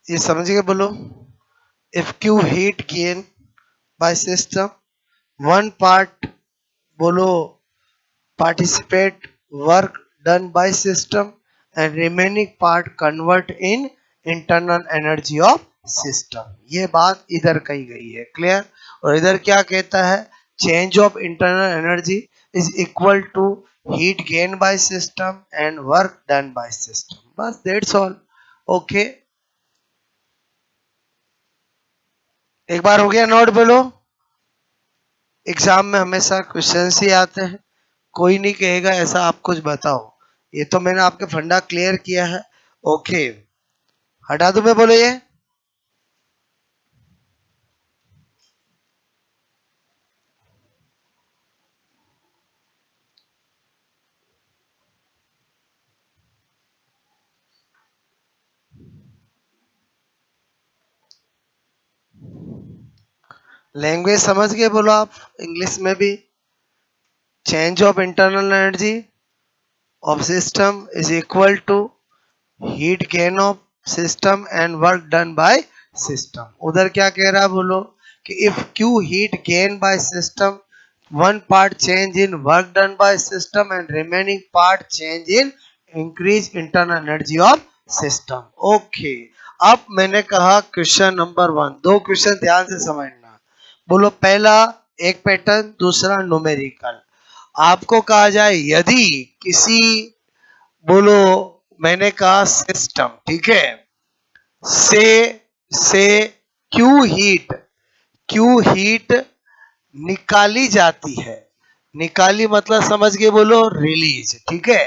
ये समझ गए? बोलो, if Q heat gain by system, one part, बोलो, participate work done by system and remaining part convert in internal energy of system। ये बात इधर कही गई है। क्लियर? और इधर क्या कहता है? Change of internal energy is equal to heat gain by system and work done by system. बस दैट्स ऑल। ओके, एक बार हो गया नोट? बोलो, एग्जाम में हमेशा क्वेश्चंस ही आते हैं, कोई नहीं कहेगा ऐसा आप कुछ बताओ। ये तो मैंने आपके फंडा क्लियर किया है। ओके, हटा दूं मैं? बोलो, ये लैंग्वेज समझ गए? बोलो आप, इंग्लिश में भी। Change of internal energy of system is equal to heat gain of system and work done by system. उधर क्या कह रहा है? बोलो कि if Q heat gain by system, one part change in work done by system and remaining part change in increase internal energy of system. Okay, अब मैंने कहा क्वेश्चन नंबर 1, 2 क्वेश्चन ध्यान से समझना। बोलो, पहला एक पैटर्न, दूसरा न्यूमेरिकल। आपको कहा जाए यदि किसी, बोलो, मैंने कहा सिस्टम, ठीक है, से से क्यू हीट निकाली जाती है। निकाली मतलब समझ गए? बोलो, रिलीज, ठीक है,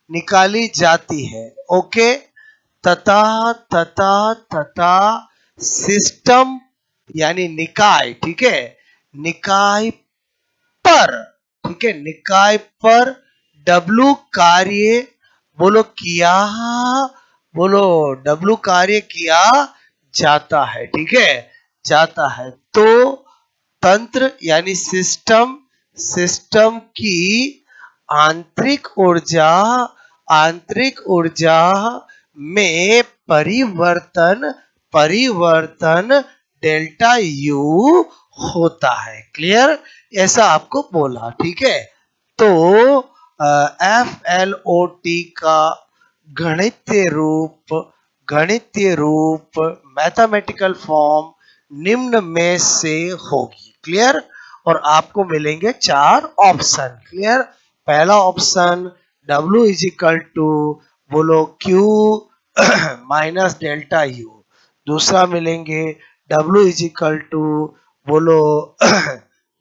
निकाली जाती है। ओके, तथा तथा तथा सिस्टम यानी निकाय, ठीक है, निकाय पर, ठीक है, निकाय पर डब्लू कार्य, बोलो, किया, बोलो, डब्लू कार्य किया जाता है, ठीक है, जाता है। तो तंत्र यानी सिस्टम, सिस्टम की आंतरिक ऊर्जा, आंतरिक ऊर्जा में परिवर्तन, परिवर्तन डेल्टा यू होता है। क्लियर? ऐसा आपको बोला, ठीक है। तो FLOT का गणितीय रूप, गणितीय रूप, मैथमेटिकल फॉर्म निम्न में से होगी। क्लियर? और आपको मिलेंगे 4 ऑप्शन। क्लियर? पहला option W is equal to, बोलो, Q माइनस डेल्टा यू। दूसरा मिलेंगे W इज इक्वल टू, बोलो,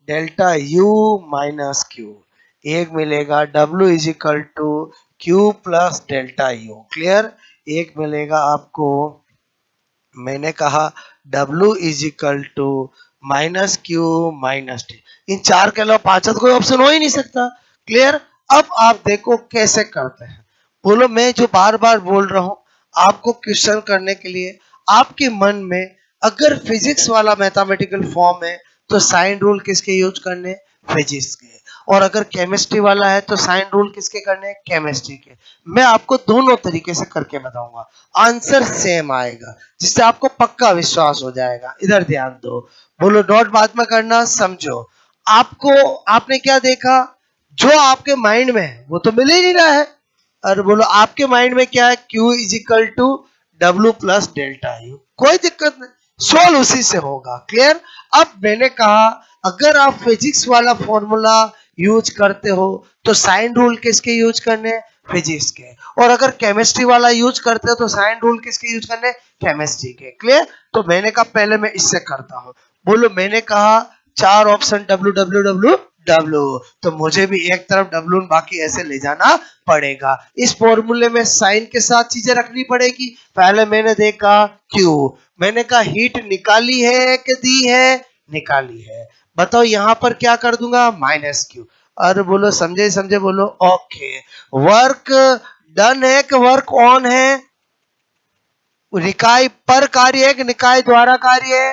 डेल्टा यू माइनस क्यू। एक मिलेगा W is equal to Q plus delta U. Clear? एक मिलेगा आपको, मैंने कहा, W is equal to minus Q minus T. इन 4 के अलावा 5 कोई ऑप्शन हो ही नहीं सकता। क्लियर? अब आप देखो कैसे करते हैं। बोलो, मैं जो बार बार बोल रहा हूं आपको क्वेश्चन करने के लिए, आपके मन में अगर फिजिक्स वाला मैथमेटिकल फॉर्म है तो साइन रूल किसके यूज करने? फिजिक्स के। और अगर केमिस्ट्री वाला है तो साइन रूल किसके करने? केमिस्ट्री के। मैं आपको दोनों तरीके से करके बताऊंगा, आंसर सेम आएगा, जिससे आपको पक्का विश्वास हो जाएगा। इधर ध्यान दो, बोलो, नोट बाद में करना, समझो। आपको, आपने क्या देखा? जो आपके माइंड में है वो तो मिल ही नहीं रहा है। और बोलो, आपके माइंड में क्या है? Q is equal to W plus delta U. कोई दिक्कत नहीं, सोल्व उसी से होगा। क्लियर? अब मैंने कहा अगर आप फिजिक्स वाला फॉर्मूला यूज करते हो तो साइन रूल किसके यूज करने? फिजिक्स के। और अगर केमिस्ट्री वाला यूज करते हो तो साइन रूल किसके यूज करने? केमिस्ट्री के। क्लियर? तो मैंने कहा पहले मैं इससे करता हूं। बोलो, मैंने कहा चार option W W W W, तो मुझे भी एक तरफ डब्ल्यू बाकी ऐसे ले जाना पड़ेगा। इस फॉर्मूले में साइन के साथ चीजें रखनी पड़ेगी। पहले मैंने देखा क्यू, मैंने कहा हीट निकाली है कि दी है? निकाली है। बताओ यहां पर क्या कर दूंगा? Minus Q. और बोलो समझे समझे बोलो ओके। वर्क डन है कि वर्क ऑन है? निकाय पर कार्य है कि निकाय द्वारा कार्य है?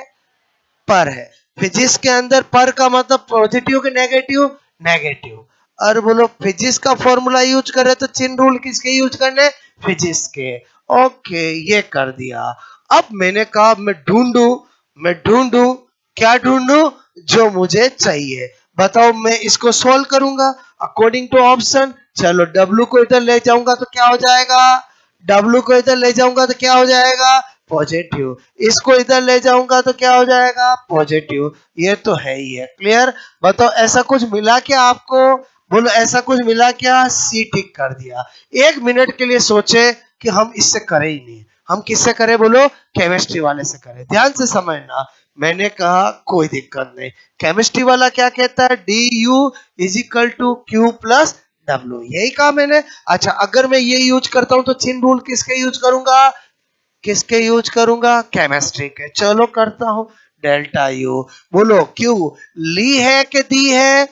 पर है। फिजिक्स के अंदर पर का मतलब पॉजिटिव के नेगेटिव? नेगेटिव। और बोलो फिजिक्स का फॉर्मूला यूज करे तो चिन्ह रूल किसके यूज करने? फिजिक्स के। ओके, ये कर दिया। अब मैंने कहा मैं ढूंढू क्या ढूंढू? जो मुझे चाहिए। बताओ मैं इसको सोल्व करूंगा अकॉर्डिंग टू ऑप्शन। चलो डब्ल्यू को इधर ले जाऊंगा तो क्या हो जाएगा? डब्ल्यू को इधर ले जाऊंगा तो क्या हो जाएगा? पॉजिटिव। इसको इधर ले जाऊंगा तो क्या हो जाएगा? पॉजिटिव। ये तो है ही है। क्लियर? बताओ ऐसा कुछ मिला क्या आपको? बोलो ऐसा कुछ मिला क्या? सी टिक कर दिया। एक मिनट के लिए सोचे कि हम इससे करें ही नहीं, हम किससे करें? बोलो केमिस्ट्री वाले से करें। ध्यान से समझना। मैंने कहा कोई दिक्कत नहीं। केमिस्ट्री वाला क्या कहता है? D U is equal to Q plus W, यही कहा मैंने। अच्छा, अगर मैं ये यूज करता हूं तो चिन्ह रूल किसके यूज करूंगा? किसके यूज करूंगा? केमिस्ट्री के। चलो करता हूं। Delta U. बोलो क्यू ली है कि दी है?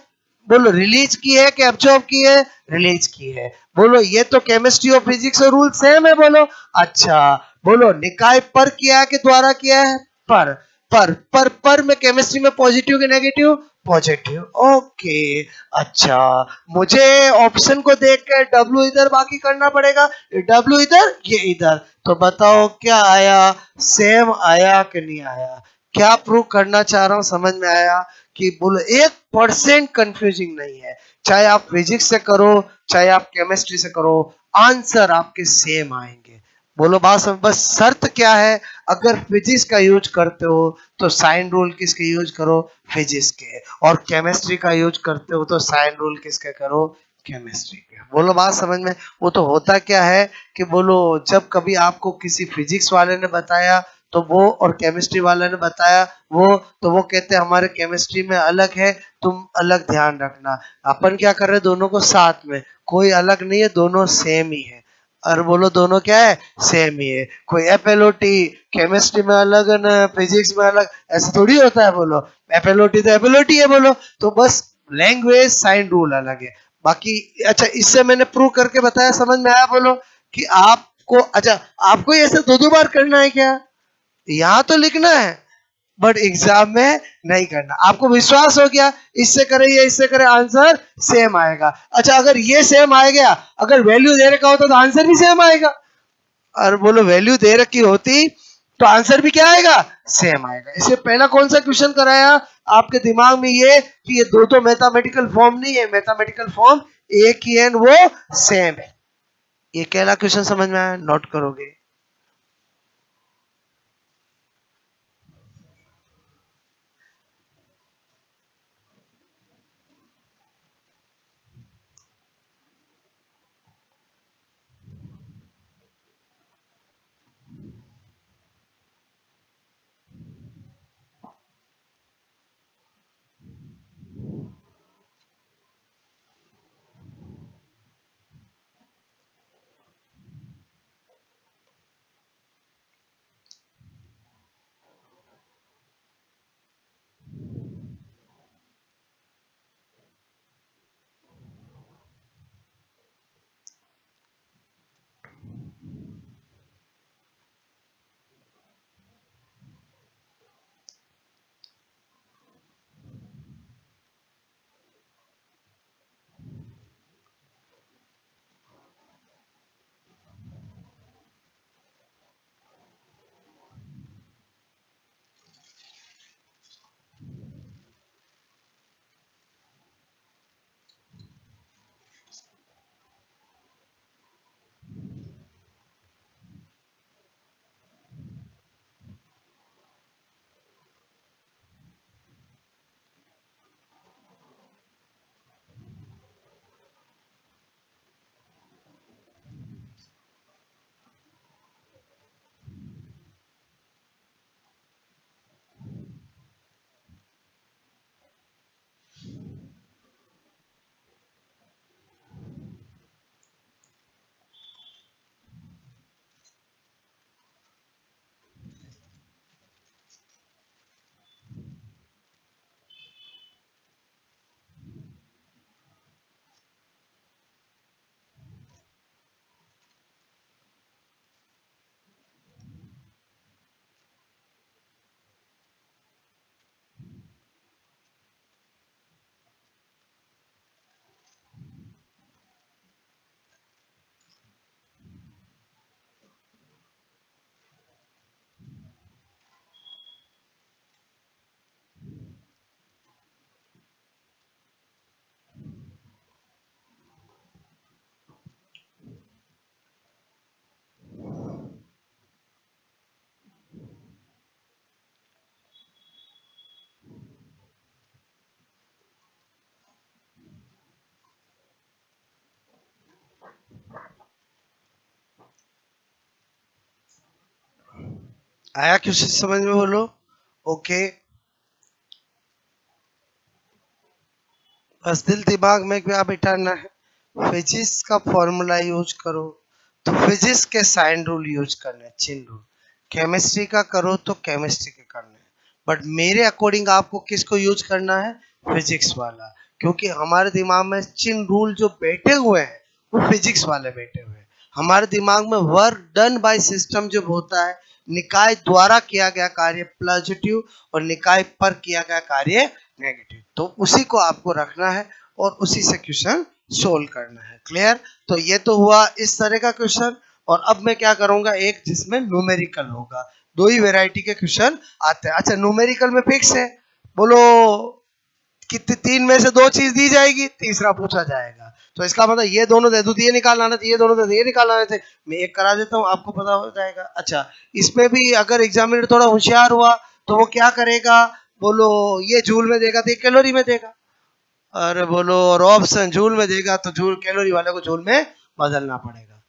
बोलो रिलीज की है कि एब्जॉर्ब की है? रिलीज की है। बोलो ये तो केमिस्ट्री और फिजिक्स और रूल सेम है। बोलो अच्छा। बोलो निकाय पर किया है कि द्वारा किया है? पर। पर में केमिस्ट्री में पॉजिटिव के नेगेटिव? पॉजिटिव। ओके। अच्छा, मुझे ऑप्शन को देख के डब्ल्यू इधर बाकी करना पड़ेगा। डब्ल्यू इधर, ये इधर। तो बताओ क्या आया? सेम आया कि नहीं आया? क्या प्रूव करना चाह रहा हूं समझ में आया? कि बोलो 1% कंफ्यूजिंग नहीं है। चाहे आप फिजिक्स से करो चाहे आप केमिस्ट्री से करो, आंसर आपके सेम आएंगे। बोलो बात समझ। बस शर्त क्या है? अगर फिजिक्स का यूज करते हो तो साइन रूल किसके यूज करो? फिजिक्स के। और केमिस्ट्री का यूज करते हो तो साइन रूल किसके करो? केमिस्ट्री के। बोलो बात समझ में। वो तो होता क्या है कि बोलो जब कभी आपको किसी फिजिक्स वाले ने बताया तो वो, और केमिस्ट्री वाले ने बताया वो, तो वो कहते हैं हमारे केमिस्ट्री में अलग है, तुम अलग ध्यान रखना। अपन क्या कर रहे हैं? दोनों को साथ में, कोई अलग नहीं है, दोनों सेम ही है। और बोलो दोनों क्या है? सेम ही है। कोई एफएलओटी केमिस्ट्री में अलग है फिजिक्स में अलग, ऐसा थोड़ी होता है। बोलो एफएलओटी तो एफएलओटी है। बोलो तो बस लैंग्वेज साइन रूल अलग है बाकी। अच्छा, इससे मैंने प्रूव करके बताया, समझ में आया? बोलो कि आपको, अच्छा आपको ऐसे दो दो बार करना है क्या? यहाँ तो लिखना है बट एग्जाम में नहीं करना। आपको विश्वास हो गया इससे करे या इससे करे आंसर सेम आएगा। अच्छा, अगर ये सेम आ गया, अगर वैल्यू दे रखा होता तो आंसर भी सेम आएगा। और बोलो वैल्यू दे रखी होती तो आंसर भी क्या आएगा? सेम आएगा। इससे पहला कौन सा क्वेश्चन कराया आपके दिमाग में? ये कि ये दो तो मैथमेटिकल फॉर्म नहीं है, मैथमेटिकल फॉर्म एक ही है, वो सेम है। ये पहला क्वेश्चन समझ में आया? नोट करोगे? आया क्वेश्चन समझ में, बोलो ओके। बस दिल दिमाग में क्या बिठाना है, फिजिक्स का फॉर्मूला यूज करो तो फिजिक्स के साइन रूल यूज करने हैं, चिन्ह रूल। केमिस्ट्री का करो तो केमिस्ट्री के करने हैं, बट मेरे अकॉर्डिंग आपको किसको यूज करना है, फिजिक्स वाला। क्योंकि हमारे दिमाग में चिन्ह रूल जो बैठे हुए हैं वो फिजिक्स वाले बैठे हुए हैं। हमारे दिमाग में वर्क डन बाय सिस्टम जो होता है, निकाय द्वारा किया गया कार्य पॉजिटिव और निकाय पर किया गया कार्य नेगेटिव, तो उसी को आपको रखना है और उसी से क्वेश्चन सोल्व करना है। क्लियर? तो ये तो हुआ इस तरह का क्वेश्चन। और अब मैं क्या करूंगा, एक जिसमें न्यूमेरिकल होगा। दो ही वैरायटी के क्वेश्चन आते हैं। अच्छा, न्यूमेरिकल में फिक्स है, बोलो कितनी, तीन में से दो चीज दी जाएगी, तीसरा पूछा जाएगा। तो इसका मतलब ये दोनों दे दूं तो ये निकाल आना थे, ये दोनों दे दूं ये निकाल आने थे। मैं एक करा देता हूँ, आपको पता हो जाएगा। अच्छा, इसमें भी अगर एग्जामिनर थोड़ा होशियार हुआ तो वो क्या करेगा, बोलो ये जूल में देगा तो ये कैलोरी में देगा। अरे बोलो, और ऑप्शन जूल में देगा तो जूल, कैलोरी वाले को जूल में बदलना पड़ेगा।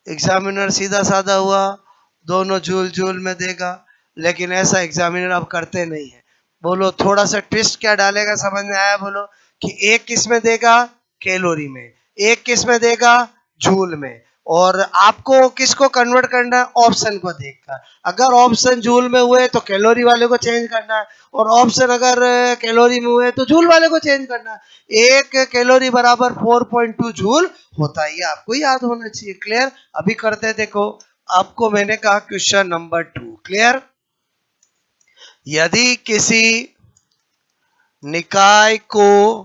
एग्जामिनर सीधा साधा हुआ, दोनों जूल जूल में देगा। लेकिन ऐसा एग्जामिनर अब करते नहीं है। बोलो थोड़ा सा ट्विस्ट क्या डालेगा, समझ में आया? बोलो कि एक किस में देगा, कैलोरी में, एक किस में देगा, जूल में। और आपको किसको कन्वर्ट करना है, ऑप्शन को देखकर। अगर ऑप्शन जूल में हुए तो कैलोरी वाले को चेंज करना है, और ऑप्शन अगर कैलोरी में हुए तो जूल वाले को चेंज करना है। एक कैलोरी बराबर 4.2 जूल होता है, ये आपको याद होना चाहिए। क्लियर? अभी करते हैं, देखो आपको मैंने कहा क्वेश्चन नंबर 2। क्लियर? यदि किसी निकाय को,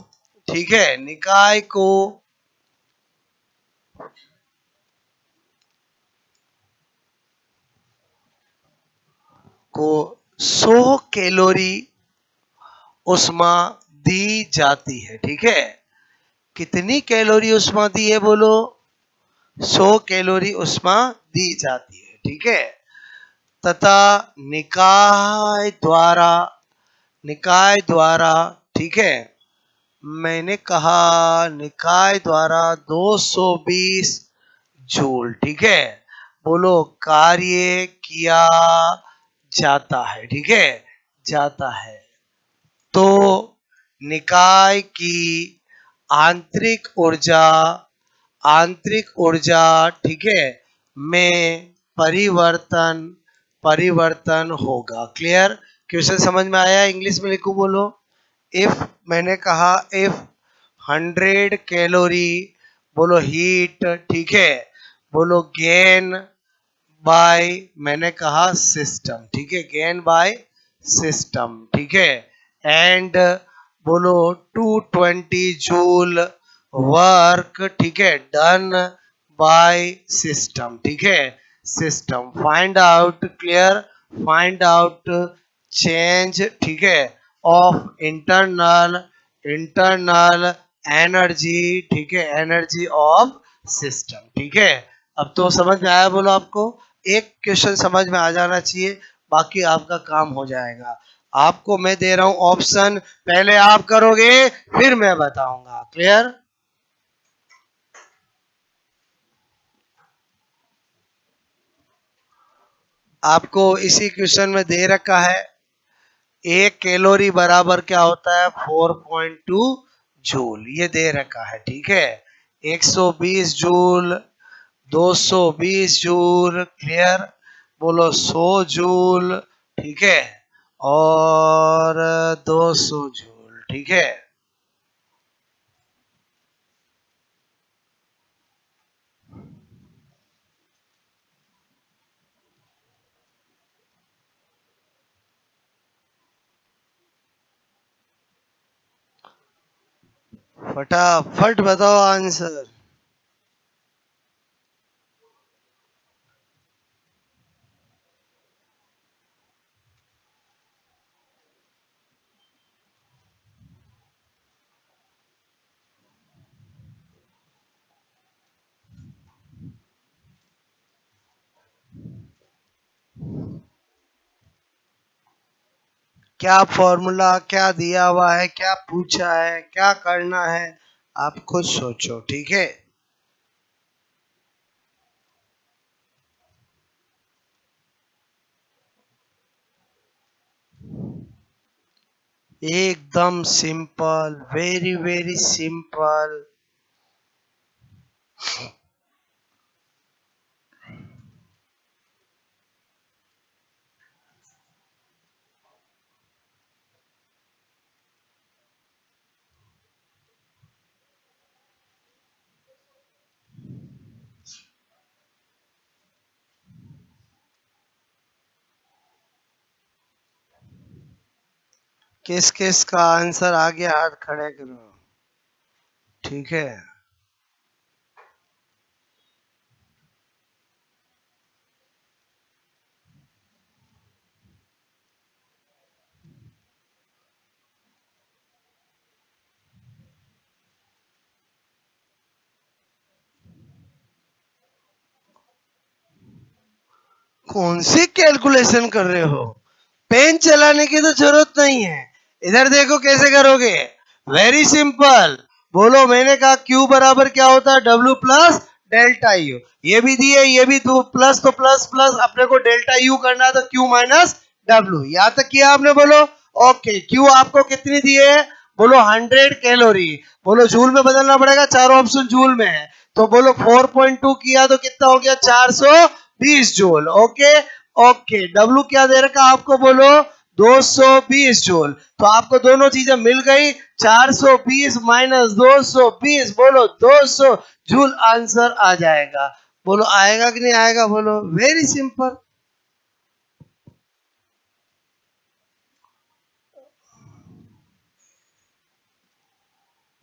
ठीक है, निकाय को 100 कैलोरी उष्मा दी जाती है, ठीक है, कितनी कैलोरी उष्मा दी है, बोलो 100 कैलोरी उष्मा दी जाती है, ठीक है, तथा निकाय द्वारा, ठीक है, मैंने कहा निकाय द्वारा 220 जूल, ठीक है, बोलो कार्य किया जाता है, ठीक है, जाता है। तो निकाय की आंतरिक ऊर्जा, ठीक है, में परिवर्तन परिवर्तन होगा। क्लियर? क्वेश्चन समझ में आया? इंग्लिश में लिखूं, बोलो इफ, मैंने कहा इफ 100 कैलोरी, बोलो हीट, ठीक है, बोलो गेन बाय, मैंने कहा सिस्टम, ठीक है, गेन बाय सिस्टम, ठीक है, एंड बोलो 220 जूल वर्क, ठीक है, डन बाय सिस्टम, ठीक है, system find out. Clear? Find out change, ठीक है, ऑफ इंटरनल एनर्जी, ठीक है, एनर्जी ऑफ सिस्टम, ठीक है। अब तो समझ में आया, बोलो आपको एक क्वेश्चन समझ में आ जाना चाहिए, बाकी आपका काम हो जाएगा। आपको मैं दे रहा हूं ऑप्शन, पहले आप करोगे फिर मैं बताऊंगा। क्लियर? आपको इसी क्वेश्चन में दे रखा है, एक कैलोरी बराबर क्या होता है, 4.2 जूल, ये दे रखा है, ठीक है, 120 जूल, 220 जूल, क्लियर, बोलो 100 जूल, ठीक है, और 200 जूल, ठीक है। फटाफट बताओ आंसर। क्या फॉर्मूला, क्या दिया हुआ है, क्या पूछा है, क्या करना है, आप खुद सोचो, ठीक है। एकदम सिंपल, वेरी वेरी सिंपल। किस किस का आंसर आ गया हाथ खड़े करो। ठीक है, कौन सी कैलकुलेशन कर रहे हो? पेन चलाने की तो जरूरत नहीं है। इधर देखो कैसे करोगे। Very simple. बोलो, मैंने कहा क्यू बराबर क्या होता है? W plus delta you. ये भी दिए, ये भी दो प्लस, तो प्लस प्लस अपने को डेल्टा यू करना है तो क्यू माइनस डब्ल्यू। यहां तक किया आपने? बोलो ओके। क्यू आपको कितनी दिए है? बोलो 100 कैलोरी। बोलो जूल में बदलना पड़ेगा, चारों ऑप्शन जूल में है। तो बोलो 4.2 किया तो कितना हो गया? 420 जूल। Okay okay. डब्ल्यू क्या दे रखा आपको? बोलो 220 जूल। तो आपको दोनों चीजें मिल गई। 420 माइनस 220, बोलो 200 जूल आंसर आ जाएगा। बोलो आएगा कि नहीं आएगा? बोलो वेरी सिंपल।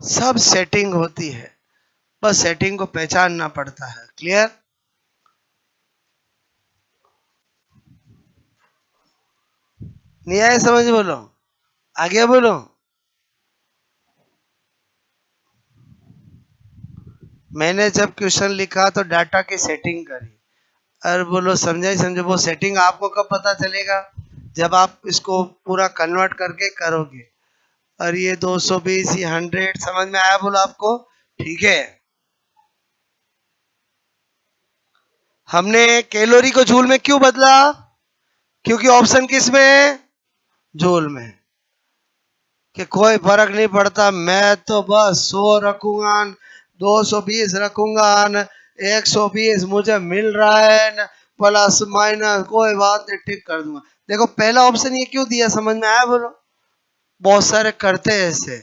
सब सेटिंग होती है, बस सेटिंग को पहचानना पड़ता है। क्लियर? नहीं आया समझ? बोलो आगे बोलो। मैंने जब क्वेश्चन लिखा तो डाटा की सेटिंग करी। और बोलो समझा ही समझो। वो सेटिंग आपको कब पता चलेगा? जब आप इसको पूरा कन्वर्ट करके करोगे। और ये 220, ये 100 समझ में आया? बोलो आपको। ठीक है। हमने कैलोरी को जूल में क्यों बदला? क्योंकि ऑप्शन किस में है? जूल में। कि कोई फर्क नहीं पड़ता, मैं तो बस 100 रखूंगा, 220 रखूंगा, 120 मुझे मिल रहा है न, प्लस माइनस कोई बात नहीं, टिक कर दूंगा। देखो पहला ऑप्शन ये क्यों दिया? समझ में आया? बोलो। बहुत सारे करते हैं ऐसे।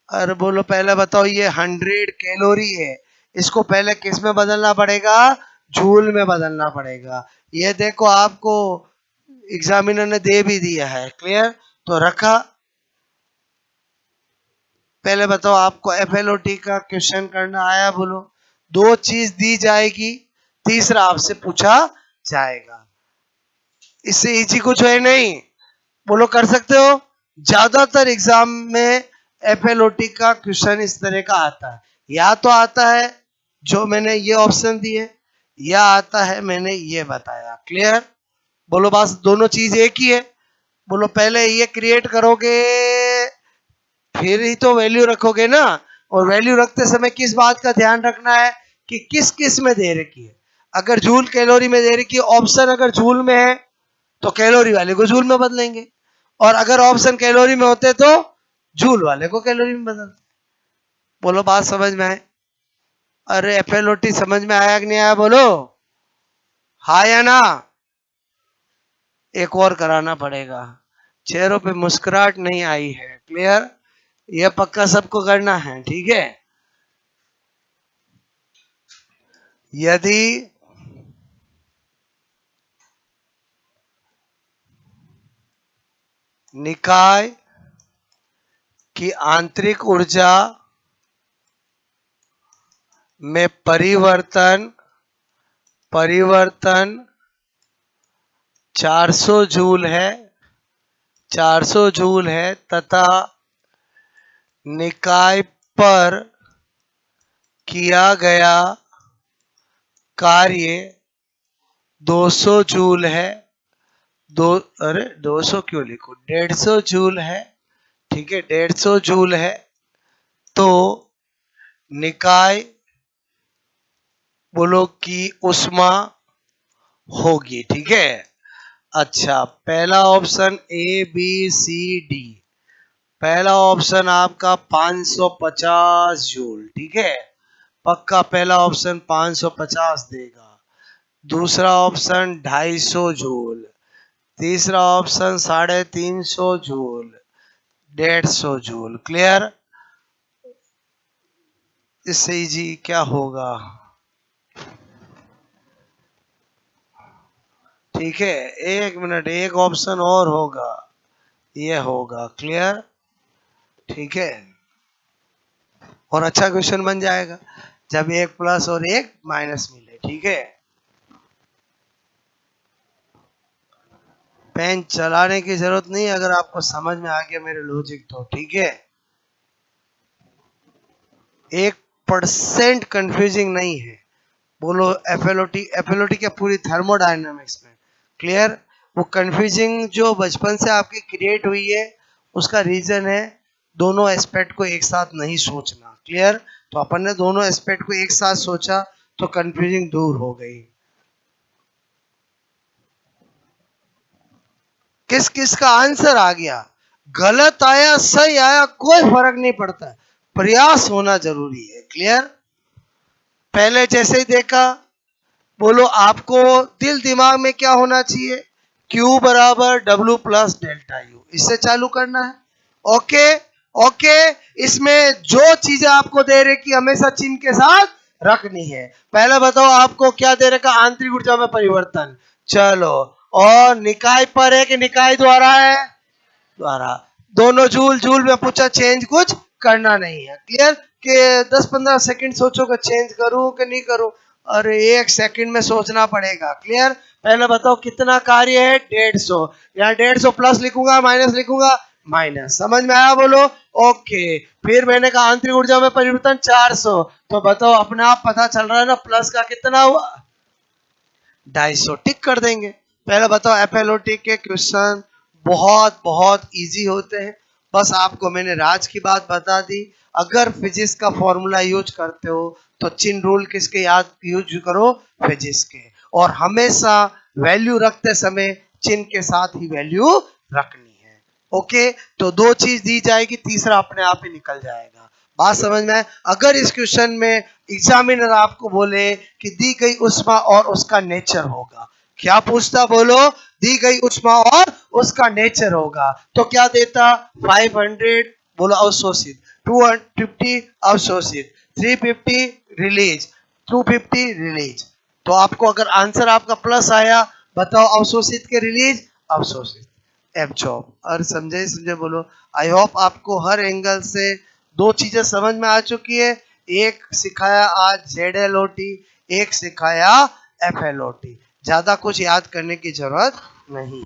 अरे बोलो पहले बताओ, ये 100 कैलोरी है, इसको पहले किस में बदलना पड़ेगा? जूल में बदलना पड़ेगा। ये देखो आपको एग्जामिनर ने दे भी दिया है। क्लियर? तो रखा। पहले बताओ, आपको एफएलओटी का क्वेश्चन करना आया? बोलो। दो चीज दी जाएगी, तीसरा आपसे पूछा जाएगा। इससे इजी कुछ है नहीं। बोलो कर सकते हो। ज्यादातर एग्जाम में एफएलओटी का क्वेश्चन इस तरह का आता है। या तो आता है जो मैंने ये ऑप्शन दिए, या आता है मैंने ये बताया। क्लियर? बोलो बस दोनों चीज एक ही है। बोलो पहले ये क्रिएट करोगे, फिर ही तो वैल्यू रखोगे ना। और वैल्यू रखते समय किस बात का ध्यान रखना है? कि किस किस में दे रखी है। अगर जूल कैलोरी में दे रखी है, ऑप्शन अगर जूल में है तो कैलोरी वाले को जूल में बदलेंगे। और अगर ऑप्शन कैलोरी में होते तो जूल वाले को कैलोरी में बदलते। बोलो बात समझ में आए? अरे एफएलओटी समझ में आया कि नहीं आया? बोलो हाँ या ना। एक और कराना पड़ेगा। चेहरों पे मुस्कुराहट नहीं आई है। क्लियर? यह पक्का सबको करना है। ठीक है? यदि निकाय की आंतरिक ऊर्जा में परिवर्तन परिवर्तन 400 जूल है, 400 जूल है, तथा निकाय पर किया गया कार्य 200 जूल है। दो अरे 200 क्यों लिखो, 150 जूल है। ठीक है, 150 जूल है। तो निकाय बोलो की उष्मा होगी। ठीक है? अच्छा, पहला option A B C D. पहला ऑप्शन आपका 550 जूल, ठीक है, पक्का पहला ऑप्शन 550 देगा। दूसरा ऑप्शन 250 जूल, तीसरा ऑप्शन 350 जूल, 150 जूल। क्लियर? इससे इजी क्या होगा? ठीक है, एक मिनट, एक ऑप्शन और होगा, ये होगा। क्लियर? ठीक है, और अच्छा क्वेश्चन बन जाएगा जब एक प्लस और एक माइनस मिले। ठीक है, पेन चलाने की जरूरत नहीं अगर आपको समझ में आ गया मेरे लॉजिक तो। ठीक है, 1% कंफ्यूजिंग नहीं है। बोलो एफएलओटी, एफएलओटी क्या पूरी थर्मोडायनामिक्स में। क्लियर? वो कंफ्यूजिंग जो बचपन से आपकी क्रिएट हुई है उसका रीजन है दोनों एस्पेक्ट को एक साथ नहीं सोचना। क्लियर? तो अपन ने दोनों एस्पेक्ट को एक साथ सोचा तो कंफ्यूजिंग दूर हो गई। किस किस का आंसर आ गया? गलत आया सही आया कोई फर्क नहीं पड़ता, प्रयास होना जरूरी है। क्लियर? पहले जैसे ही देखा, बोलो आपको दिल दिमाग में क्या होना चाहिए? Q बराबर W प्लस डेल्टा यू, इससे चालू करना है। ओके ओके, इसमें जो चीजें आपको दे रहे कि हमेशा चिन्ह के साथ रखनी है। पहले बताओ आपको क्या दे रखा? आंतरिक ऊर्जा में परिवर्तन। चलो, और निकाय पर है कि निकाय द्वारा है? द्वारा। दोनों जूल जूल में पूछा, चेंज कुछ करना नहीं है। क्लियर? कि 10-15 सेकंड सोचोगे चेंज करूं कि नहीं करूं? अरे 1 सेकंड में सोचना पड़ेगा। क्लियर? पहले बताओ कितना कार्य है? 150। यहाँ 150 प्लस लिखूंगा माइनस लिखूंगा? माइनस। समझ में आया? बोलो ओके। फिर मैंने कहा आंतरिक ऊर्जा में परिवर्तन 400, तो बताओ अपने आप पता चल रहा है ना प्लस का कितना हुआ? 250। टिक कर देंगे। पहले बताओ एफएलओटी के क्वेश्चन बहुत बहुत इजी होते हैं। बस आपको मैंने राज की बात बता दी। अगर फिजिक्स का फॉर्मूला यूज करते हो तो चिन्ह रूल किसके याद यूज करो? फिजिक्स के। और हमेशा वैल्यू रखते समय चिन्ह के साथ ही वैल्यू रखनी है। ओके, तो 2 चीज दी जाएगी, तीसरा अपने आप ही निकल जाएगा। बात समझ में आए? अगर इस क्वेश्चन में एग्जामिनर आपको बोले कि दी गई उष्मा और उसका नेचर होगा, क्या पूछता? बोलो, दी गई उष्मा और उसका नेचर होगा, तो क्या देता? 500 बोलो अवशोषित, 250 अवशोषित, 350 रिलीज, 250 रिलीज। तो आपको अगर आंसर आपका प्लस आया, बताओ अवशोषित के रिलीज? अवशोषित, एब्जॉर्ब। और समझे समझे बोलो। आई होप आपको हर एंगल से 2 चीजें समझ में आ चुकी है। एक सिखाया आज ZLOT, एक सिखाया FLOT। ज्यादा कुछ याद करने की जरूरत नहीं।